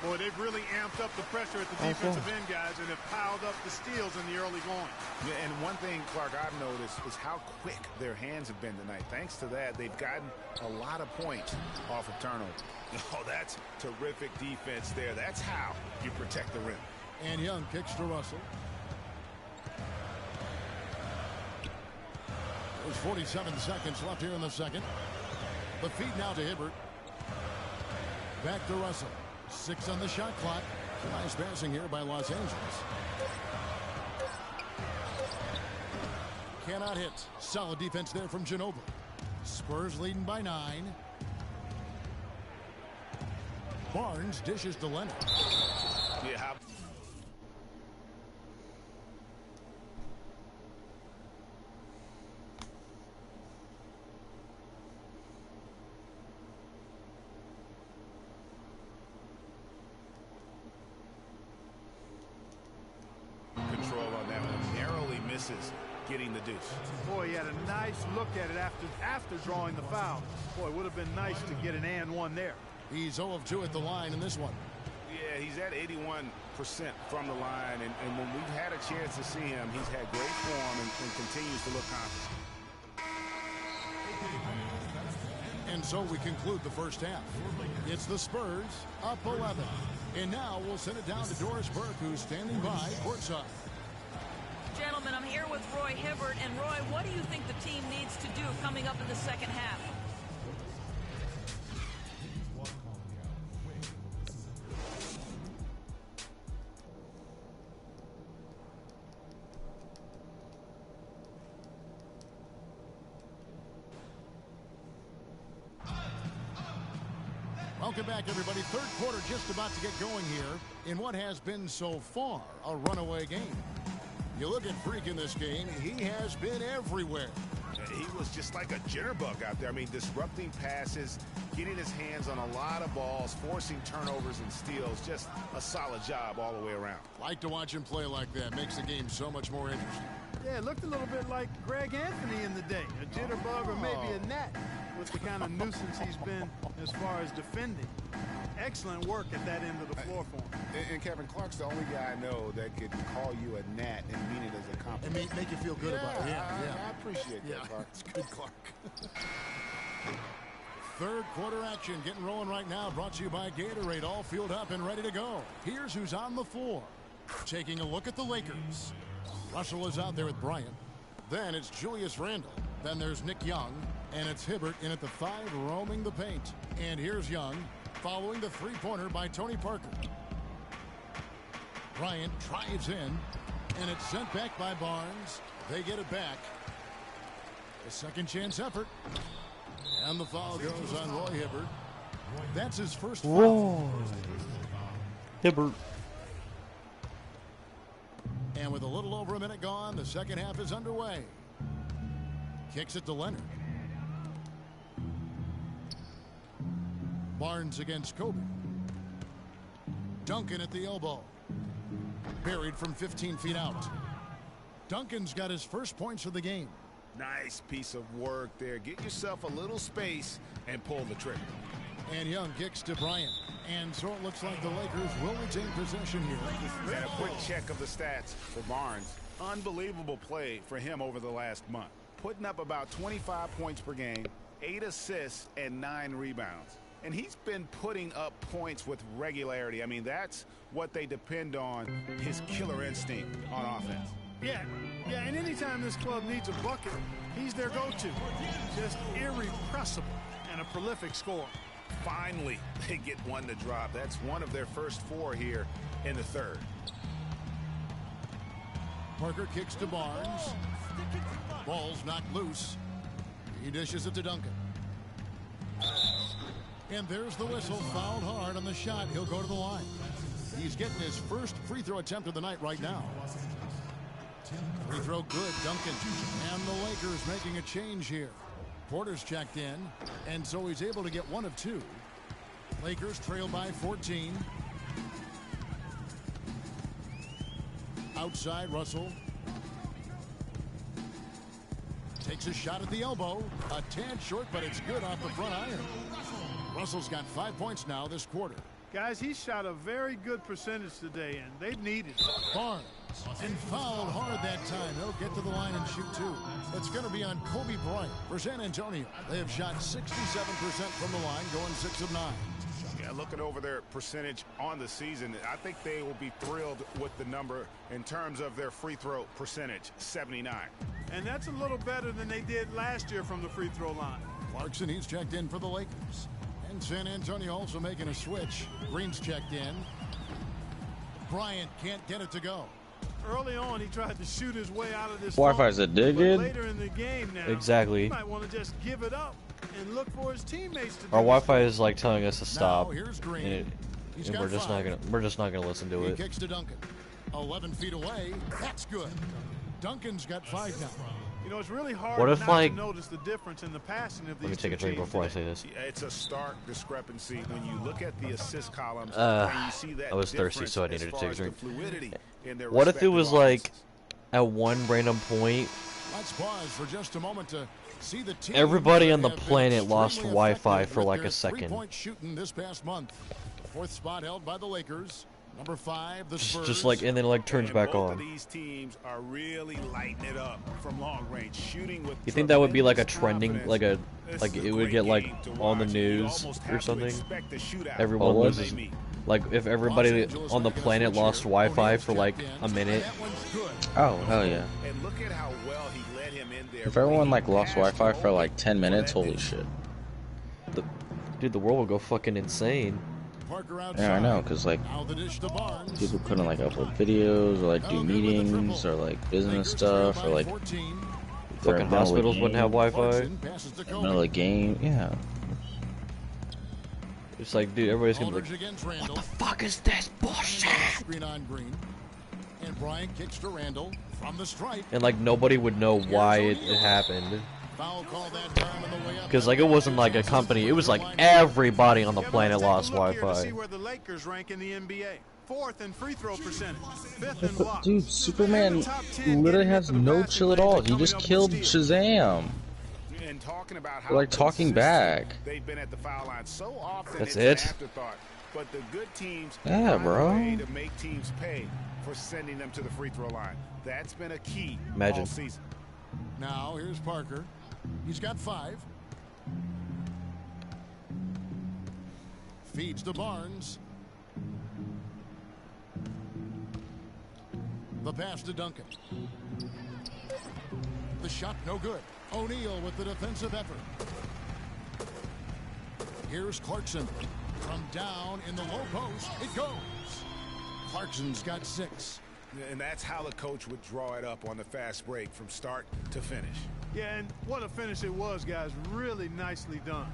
Boy, they've really amped up the pressure at the defensive end, guys, and have piled up the steals in the early going. Yeah, and one thing, Clark, I've noticed is how quick their hands have been tonight. Thanks to that, they've gotten a lot of points off of turnovers. Oh, that's terrific defense there. That's how you protect the rim. And Young kicks to Russell. There's 47 seconds left here in the second. The feed now to Hibbert. Back to Russell. 6 on the shot clock. Nice passing here by Los Angeles. Cannot hit. Solid defense there from Ginobili. Spurs leading by 9. Barnes dishes to Leonard. Yeah. Control on that one. Narrowly misses getting the deuce. Boy, he had a nice look at it after drawing the foul. Boy, it would have been nice to get an and one there. He's 0 of 2 at the line in this one. Yeah, he's at 81% from the line, and when we've had a chance to see him, he's had great form and continues to look confident. And so we conclude the first half. It's the Spurs up 11. And now we'll send it down to Doris Burke, who's standing by courtside. Gentlemen, I'm here with Roy Hibbert. And Roy, what do you think the team needs to do coming up in the second half? Welcome back, everybody. Third quarter just about to get going here in what has been so far a runaway game. You look at Freak in this game, he has been everywhere. He was just like a jitterbug out there. I mean, disrupting passes, getting his hands on a lot of balls, forcing turnovers and steals. Just a solid job all the way around. Like to watch him play like that. Makes the game so much more interesting. Yeah, it looked a little bit like Greg Anthony in the day. A jitterbug or maybe a net with the kind of nuisance he's been as far as defending. Excellent work at that end of the floor for him. And Kevin Clark's the only guy I know that could call you a gnat and mean it as a compliment. And make you feel good about it. I appreciate that, Clark. It's good, Clark. Third quarter action getting rolling right now. Brought to you by Gatorade. All fueled up and ready to go. Here's who's on the floor. Taking a look at the Lakers. Russell is out there with Bryant. Then it's Julius Randle. Then there's Nick Young. And it's Hibbert in at the 5, roaming the paint. And here's Young, following the three-pointer by Tony Parker. Bryant drives in, and it's sent back by Barnes. They get it back. A second chance effort. And the foul goes on Roy Hibbert. That's his first foul. Hibbert. And with a little over a minute gone, the second half is underway. Kicks it to Leonard. Barnes against Kobe. Duncan at the elbow. Buried from 15 feet out. Duncan's got his first points of the game. Nice piece of work there. Get yourself a little space and pull the trigger. And Young kicks to Bryant. And so it looks like the Lakers will retain possession here. And a quick check of the stats for Barnes. Unbelievable play for him over the last month. Putting up about 25 points per game, 8 assists, and 9 rebounds. And he's been putting up points with regularity. I mean, that's what they depend on, his killer instinct on offense. Yeah, and anytime this club needs a bucket, he's their go-to. Just irrepressible and a prolific scorer. Finally, they get one to drop. That's one of their first 4 here in the third. Parker kicks to Barnes. Ball's knocked loose. He dishes it to Duncan. And there's the whistle. Fouled hard on the shot. He'll go to the line. He's getting his first free throw attempt of the night right now. Free throw good, Duncan. And the Lakers making a change here. Porter's checked in, and so he's able to get 1 of 2. Lakers trail by 14. Outside, Russell. Takes a shot at the elbow. A tad short, but it's good off the front iron. Russell's got 5 points now this quarter. Guys, he shot a very good percentage today, and they've needed it. Barnes. And fouled hard that time. He'll get to the line and shoot 2. It's going to be on Kobe Bryant for San Antonio. They have shot 67% from the line, going 6 of 9. Yeah, looking over their percentage on the season, I think they will be thrilled with the number in terms of their free throw percentage, 79. And that's a little better than they did last year from the free throw line. Clarkson, he's checked in for the Lakers. And San Antonio also making a switch. Green's checked in. Bryant can't get it to go. Early on, he tried to shoot his way out of this. Wi-Fi's a dig in. Later in the game now, exactly. He might want to just give it up and look for his teammates to do Our it. Wi-Fi is like telling us to stop, here's Green. and we're just not gonna listen to it. He kicks to Duncan. 11 feet away. That's good. Duncan's got 5 now. You know, it's really hard What if, not like, to notice the difference in the passing of these Let me take a drink before I say this. It's a stark discrepancy when you look at the assist columns and you see that I was thirsty, difference so I as needed to far take a as the drink. fluidity in their What if it respective was like, offenses. at one random point, Let's pause for just a moment to see the team. everybody on the planet lost Wi-Fi for like a second. Three-point shooting this past month. Fourth spot held by the Lakers. Number 5, the Spurs. Just like, and then like turns back both on. Of these teams are really lighting it up from long range, shooting with. You think that would be like a trending, like it would get like on the news or something? Everyone loses. Like if everybody on the planet lost Wi-Fi for like a minute. Oh hell yeah! And look at how well he led him in there. If everyone like lost Wi-Fi for like 10 minutes, holy shit! Dude, the world would go fucking insane. Yeah, I know, cause like people couldn't like upload videos or like do meetings or like business stuff or like fucking hospitals wouldn't have Wi-Fi. Middle of a game, yeah. It's like, dude, everybody's gonna be like, what the fuck is this bullshit? Screen on Green. And Bryant kicks to Randall from the stripe. And like nobody would know why it happened. Foul call that time on the way up. Because like it wasn't like a company, it was like everybody on the planet lost Wi-Fi. See where the Lakers rank in the NBA. 4th in free throw percentage, 5th in blocks. Dude, Superman literally has no chill at all. He just killed Shazam. And talking about how like talking back. They've been at the foul line so often. That's it's it. An afterthought. But the good teams yeah, bro. find a way to make teams pay for sending them to the free throw line. That's been a key all season. Now here's Parker. He's got 5. Feeds to Barnes. The pass to Duncan. The shot no good. O'Neal with the defensive effort. Here's Clarkson. From down in the low post, it goes. Clarkson's got 6. And that's how the coach would draw it up on the fast break from start to finish. Yeah, and what a finish it was, guys. Really nicely done.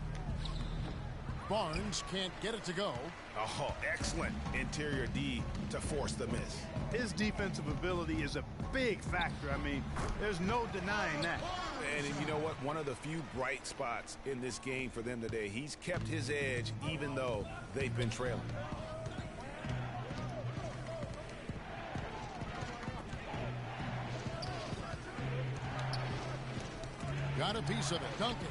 Barnes can't get it to go. Oh, excellent interior D to force the miss. His defensive ability is a big factor. I mean, there's no denying that. And you know what? One of the few bright spots in this game for them today. He's kept his edge even though they've been trailing. Got a piece of it. Duncan.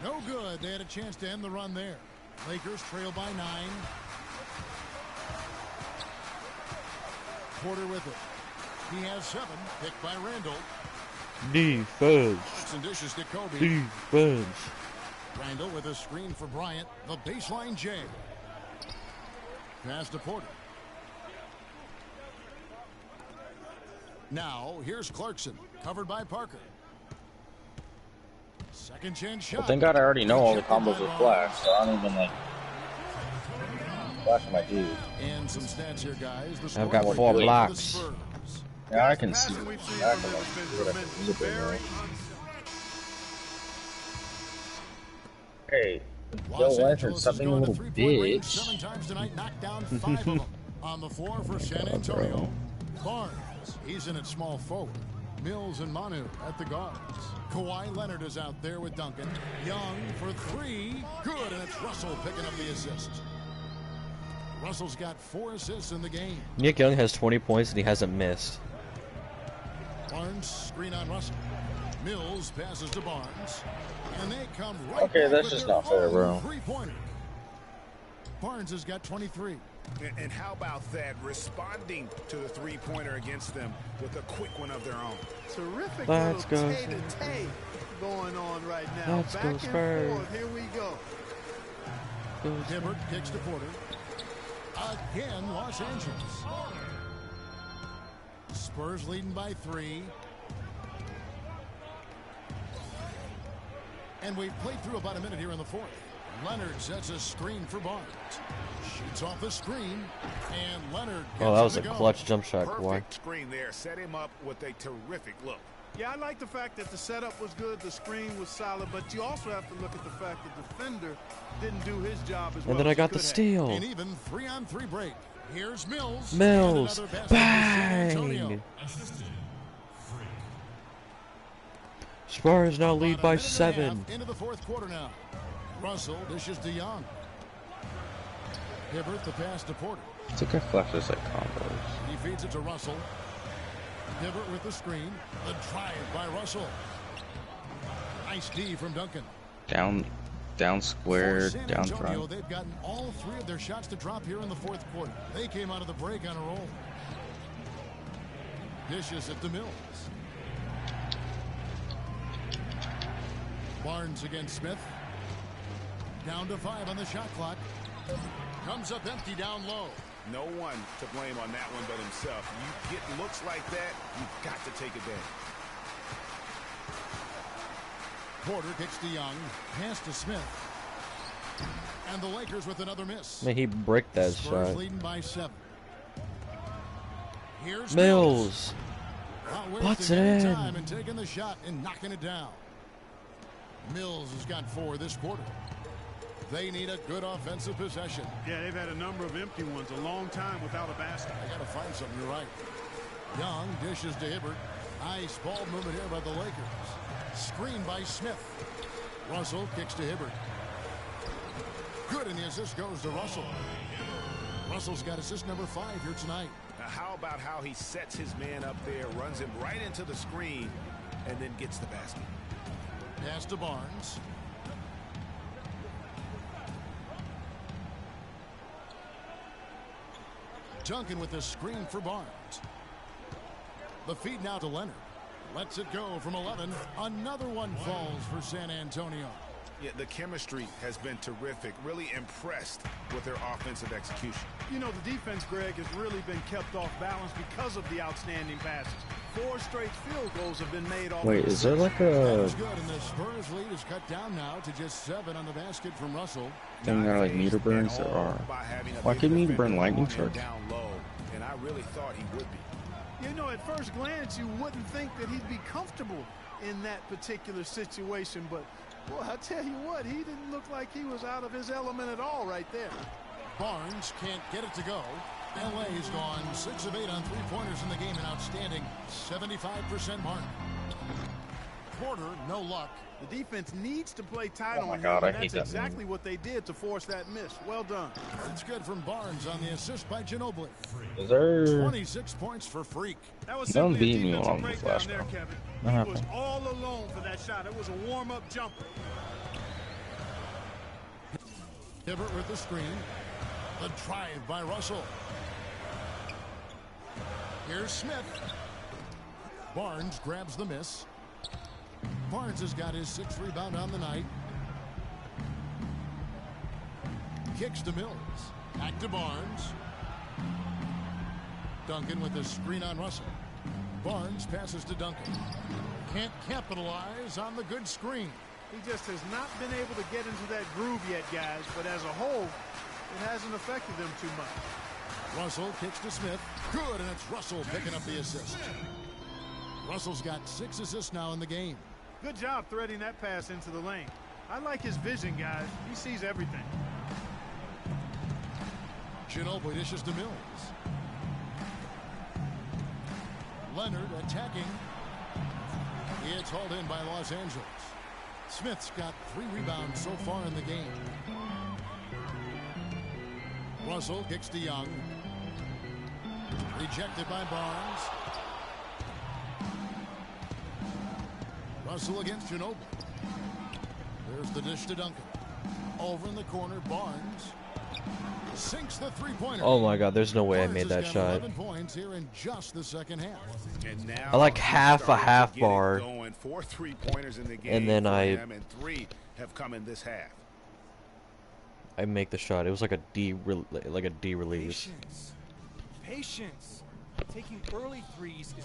No good. They had a chance to end the run there. Lakers trail by 9. Porter with it. He has 7. Picked by Randall. Defense. And dishes to Kobe. Defense. Randall with a screen for Bryant. The baseline J. Pass to Porter. Now, here's Clarkson. Covered by Parker. Second chance shot. Well, thank God I already know all the combos with Flash, so I don't even like Flash my dude. And some stats here, guys. I've got 4 blocks. Yeah, I can see that. Hey, Joe Leonard, something a little bitch. 7 times tonight, knocked down 5 of them. On the floor for San Antonio. Barnes, he's in at small forward. Mills and Manu at the guards. Kawhi Leonard is out there with Duncan. Young for 3. Good, and it's Russell picking up the assist. Russell's got 4 assists in the game. Nick Young has 20 points and he hasn't missed. Barnes, screen on Russell. Mills passes to Barnes. And they come right okay, back that's with just their not fair, bro. 3-pointer. Barnes has got 23. And how about that? Responding to the three-pointer against them with a quick one of their own. Terrific Let's little go. tay-to-tay going on right now. Let's Back go, and Spurs. forth. Here we go. Hibbert kicks to Porter. Again, Los Angeles. Spurs leading by 3. And we've played through about a minute here in the 4th. Leonard sets a screen for Barnes. Shoots off the screen, and Leonard gets Oh, that was it a to go. clutch jump shot, Kawhi. Perfect screen there. Set him up with a terrific look. Yeah, I like the fact that the setup was good, the screen was solid, but you also have to look at the fact that the defender didn't do his job as well. And then I as he got the could have. steal. An even 3-on-3 break. Here's Mills. Mills. And another basket for San Antonio. Bang. Spurs now lead by About a minute and a 7. half into the 4th quarter now. Russell dishes to Young. Hibbert the pass to Porter. It's like I flashes like combos. He feeds it to Russell. Hibbert with the screen. The drive by Russell. Nice D from Duncan. Down square, down drive. They've gotten all 3 of their shots to drop here in the 4th quarter. They came out of the break on a roll. Dishes at the Mills. Barnes against Smith. Down to 5 on the shot clock. Comes up empty down low. No one to blame on that one but himself. You get looks like that, you've got to take advantage. Porter kicks to Young. Pass to Smith. And the Lakers with another miss. Man, he bricked that Spurs shot. leading by 7. Here's Mills. Puts it in. Time and taking the shot and knocking it down. Mills has got 4 this quarter. They need a good offensive possession. Yeah, they've had a number of empty ones, a long time without a basket. I got to find something. You're right. Young dishes to Hibbert. Nice ball movement here by the Lakers. Screen by Smith. Russell kicks to Hibbert. Good, and the assist goes to Russell. Russell's got assist number 5 here tonight. Now how about how he sets his man up there, runs him right into the screen, and then gets the basket. Pass to Barnes. Duncan with the screen for Barnes. The feed now to Leonard. Lets it go from 11. Another one falls for San Antonio. Yeah, the chemistry has been terrific. Really impressed with their offensive execution. You know, the defense, Greg, has really been kept off balance because of the outstanding passes. 4 straight field goals have been made off. Wait, is there like That a was good, and the Spurs lead is cut down now to just 7 on the basket from Russell. thing that are like meter burns that are? Why couldn't he burn lightning strikes? Down low, and I really thought he would be. You know, at first glance, you wouldn't think that he'd be comfortable in that particular situation, but boy, I tell you what, he didn't look like he was out of his element at all right there. Barnes can't get it to go. LA's gone 6 of 8 on 3-pointers in the game, an outstanding 75% mark. Porter, no luck. The defense needs to play tight Oh my on God, him, I and hate that's that exactly what they did to force that miss. Well done. It's good from Barnes on the assist by Ginobili. Is there? 26 points for Freak. That was He done simply a beat me defensive on this breakdown last there, round. Kevin. What He happened? was all alone for that shot. It was a warm-up jumper. Hibbert with the screen. The drive by Russell. Here's Smith. Barnes grabs the miss. Barnes has got his 6th rebound on the night. Kicks to Mills. Back to Barnes. Duncan with the screen on Russell. Barnes passes to Duncan. Can't capitalize on the good screen. He just has not been able to get into that groove yet, guys, but as a whole, it hasn't affected them too much. Russell kicks to Smith. Good, and it's Russell picking up the assist. Russell's got 6 assists now in the game. Good job threading that pass into the lane. I like his vision, guys. He sees everything. Ginobili dishes to Mills. Leonard attacking. It's hauled in by Los Angeles. Smith's got 3 rebounds so far in the game. Russell kicks to Young. Rejected by Barnes. Russell against Ginobili. There's the dish to Duncan. Over in the corner, Barnes sinks the 3-pointer. Oh my God, there's no way I made that Barnes has got shot. 11 points here in just the second half. And now I like half a half bar. Going 4 3-pointers in the game, And then and 3 have come in this half. I make the shot. It was like a D release. Patience. Patience. Taking early threes is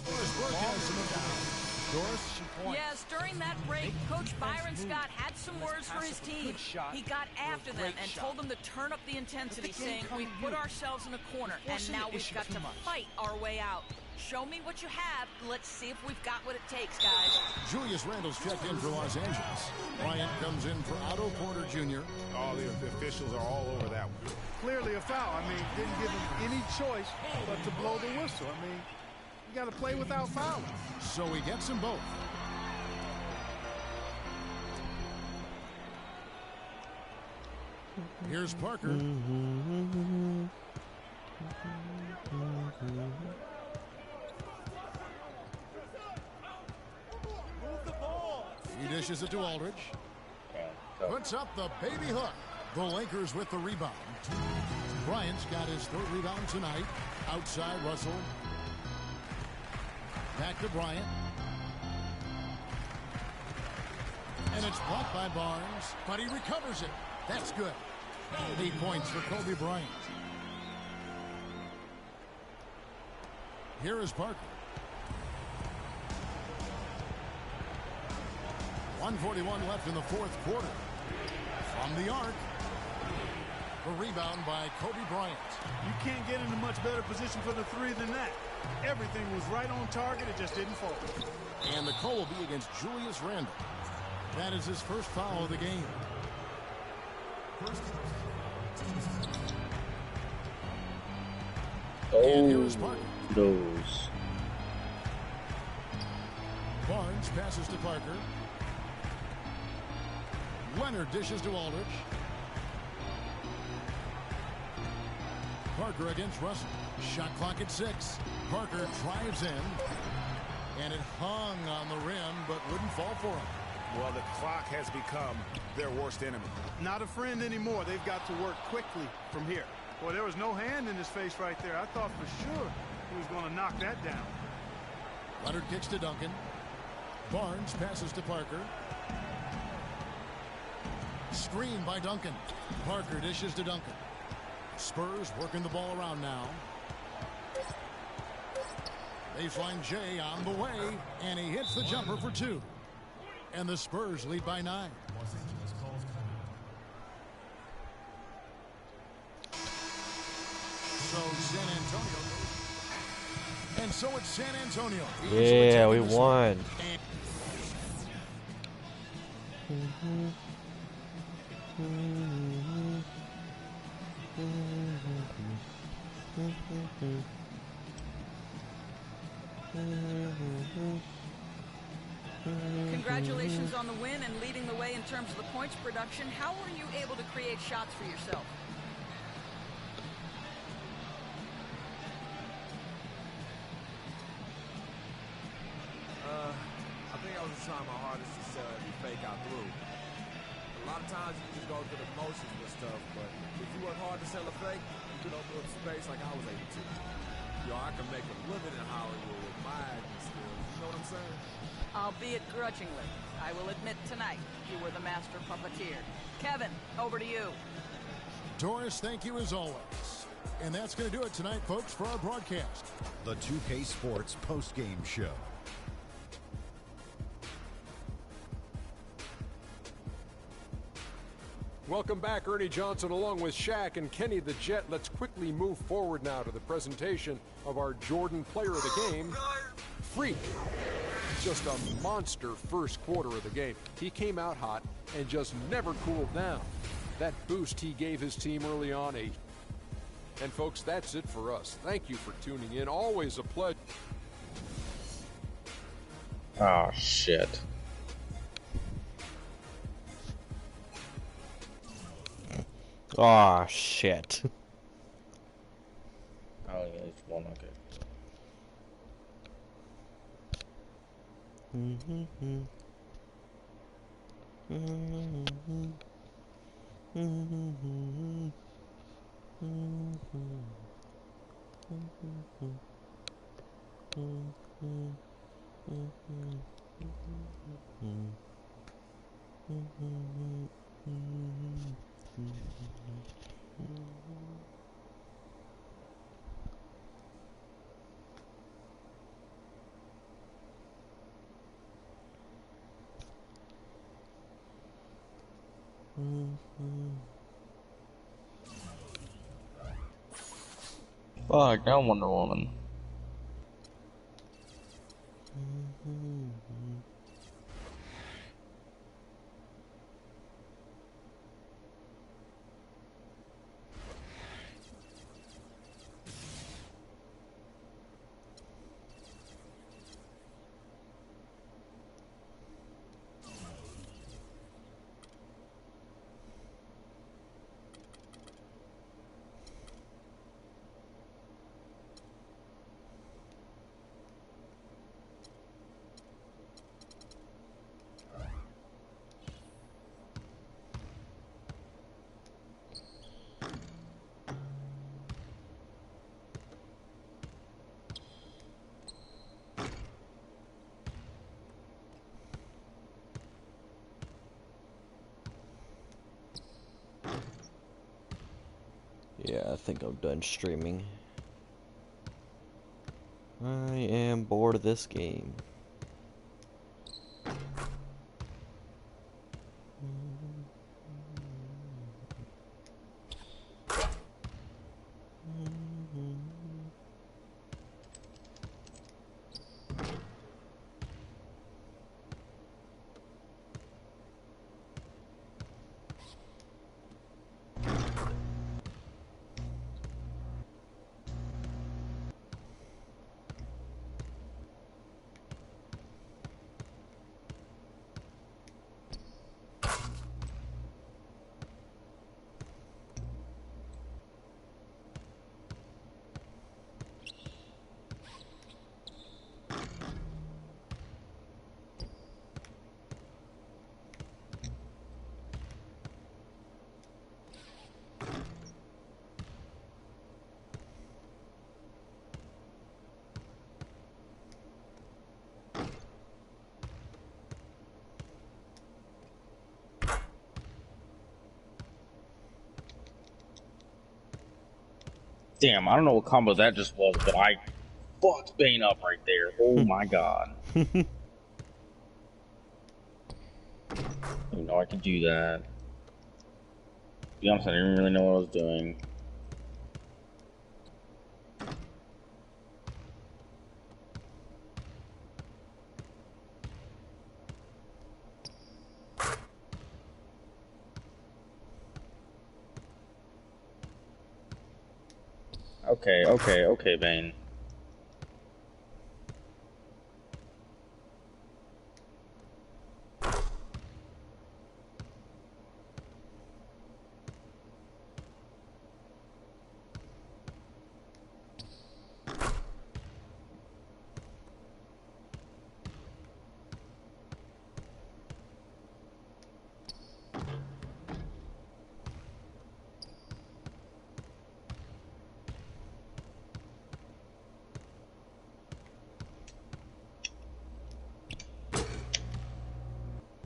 Yes, during that break, Coach Byron Scott had some words for his team. He got after them and told them to turn up the intensity, saying, "We put ourselves in a corner, and now we've got to fight our way out. Show me what you have. Let's see if we've got what it takes, guys." Julius Randle's checked in for Los Angeles. Bryant comes in for Otto Porter Jr. All the officials are all over that one. Clearly a foul. I mean, didn't give him any choice but to blow the whistle. I mean, you got to play without fouling. So he gets them both. Here's Parker. He dishes it to Aldridge. Puts up the baby hook. The Lakers with the rebound. Bryant's got his third rebound tonight. Outside Russell. Back to Bryant. And it's blocked by Barnes, but he recovers it. That's good. 8 points for Kobe Bryant. Here is Parker. 1:41 left in the fourth quarter. From the arc. A rebound by Kobe Bryant. You can't get into much better position for the three than that. Everything was right on target. It just didn't fall. And the call will be against Julius Randle. That is his first foul of the game. And here is Parker. Those. Barnes passes to Parker. Leonard dishes to Aldridge. Parker against Russell. Shot clock at 6. Parker drives in. And it hung on the rim, but wouldn't fall for him. Well, the clock has become their worst enemy. Not a friend anymore. They've got to work quickly from here. Boy, there was no hand in his face right there. I thought for sure he was going to knock that down. Leonard kicks to Duncan. Barnes passes to Parker. Screen by Duncan. Parker dishes to Duncan. Spurs working the ball around now. They find Jay on the way, and he hits the jumper for 2. And the Spurs lead by 9. So San Antonio. And so it's San Antonio. Yeah, we won. Congratulations on the win and leading the way in terms of the points production. How were you able to create shots for yourself? I think I was just trying my hardest to fake out through. A lot of times you just go through the motions with stuff, but if you work hard to sell a fake, you can open up space like I was able to. You know, I can make a living in Hollywood with my acting skills. You know what I'm saying? Albeit grudgingly. I will admit tonight you were the master puppeteer. Kevin, over to you. Doris, thank you as always. And that's going to do it tonight, folks, for our broadcast. The 2K Sports postgame show. Welcome back, Ernie Johnson, along with Shaq and Kenny the Jet. Let's quickly move forward now to the presentation of our Jordan Player of the Game, Freak. Just a monster first quarter of the game. He came out hot and just never cooled down. That boost he gave his team early on, and folks, that's it for us. Thank you for tuning in. Always a pleasure. Oh, shit. Oh shit. Oh yeah, it's one, okay. Fuck, now Wonder Woman. Yeah, I think I'm done streaming. I am bored of this game. Damn, I don't know what combo that just was, but I fucked Bane up right there. Oh my god. You know I could do that. To be honest, I didn't really know what I was doing. Okay, Bane.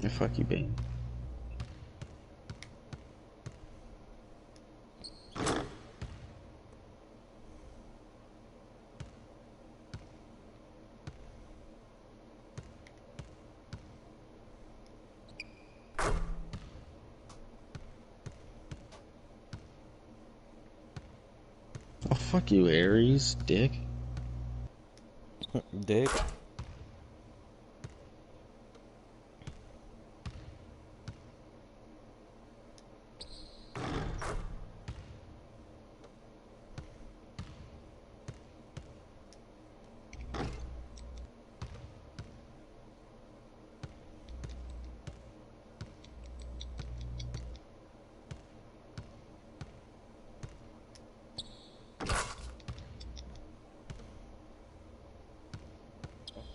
Yeah, fuck you, Bane. Oh, fuck you, Ares, dick. Dick.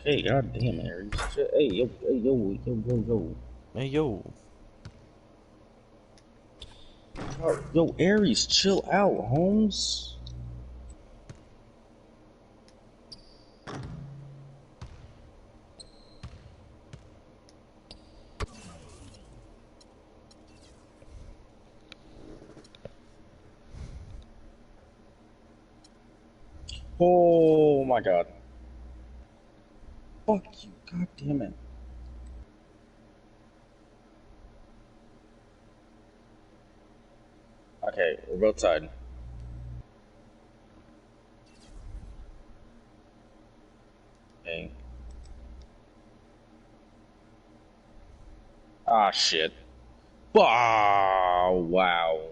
Hey, goddamn, Ares. Hey, yo. Hey, yo. Yo, Ares, chill out, Holmes. Oh my god. Fuck you, god damn it. Okay, we're both tied. Okay. Ah, shit. Oh, wow.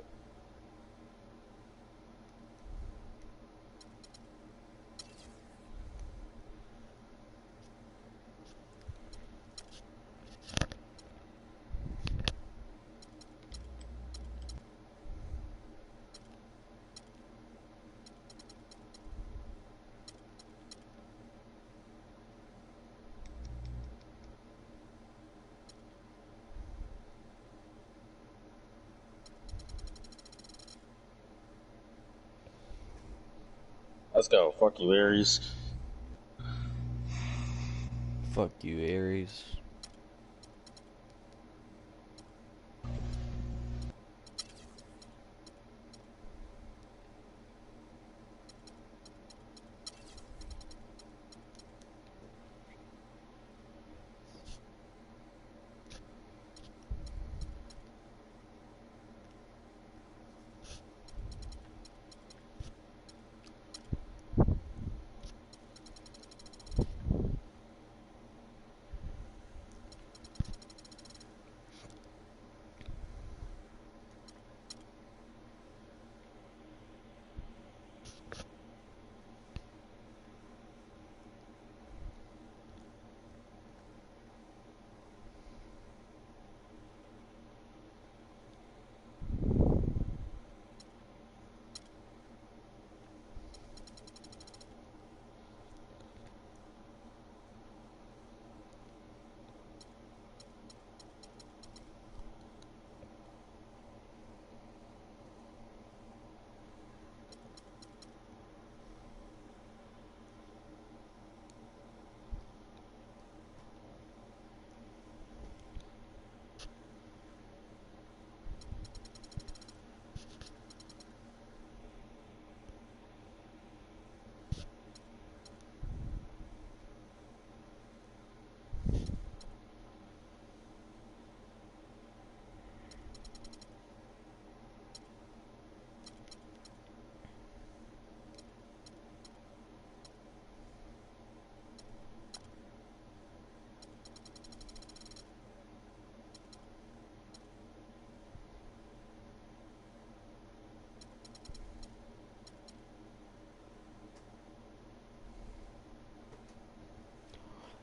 Let's go. Fuck you, Ares. Fuck you, Ares.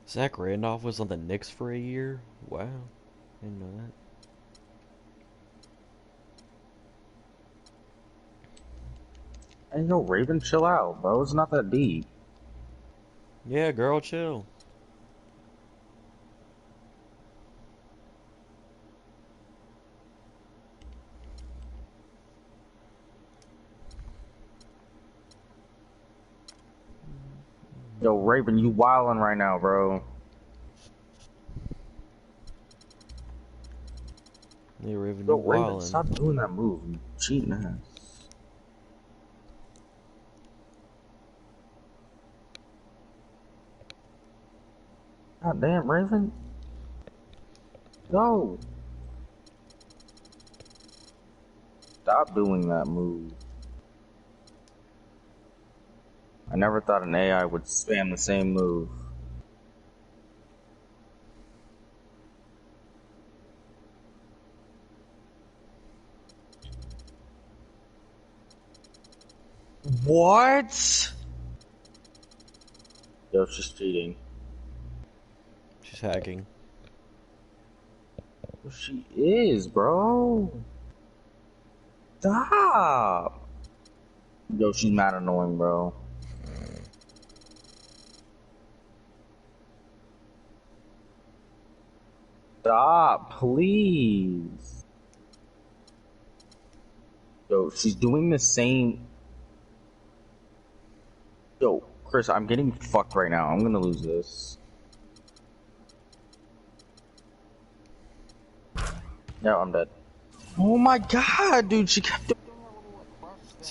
Zach Randolph was on the Knicks for a year? Wow. Didn't know that. Hey, yo, Raven, chill out, bro. It's not that deep. Yeah, girl, chill. Yo, Raven, you wildin' right now, bro. Yeah, Raven, Yo, you Raven, wildin'. stop doing that move. You cheating ass. God damn, Raven. Go. Stop doing that move. I never thought an AI would spam the same move. What? Yo, she's cheating. She's hacking. She is, bro. Stop. Yo, she's mad annoying, bro. Stop, please. Yo, she's doing the same. Yo, Chris, I'm getting fucked right now. I'm gonna lose this. No, I'm dead. Oh my god, dude, she kept doing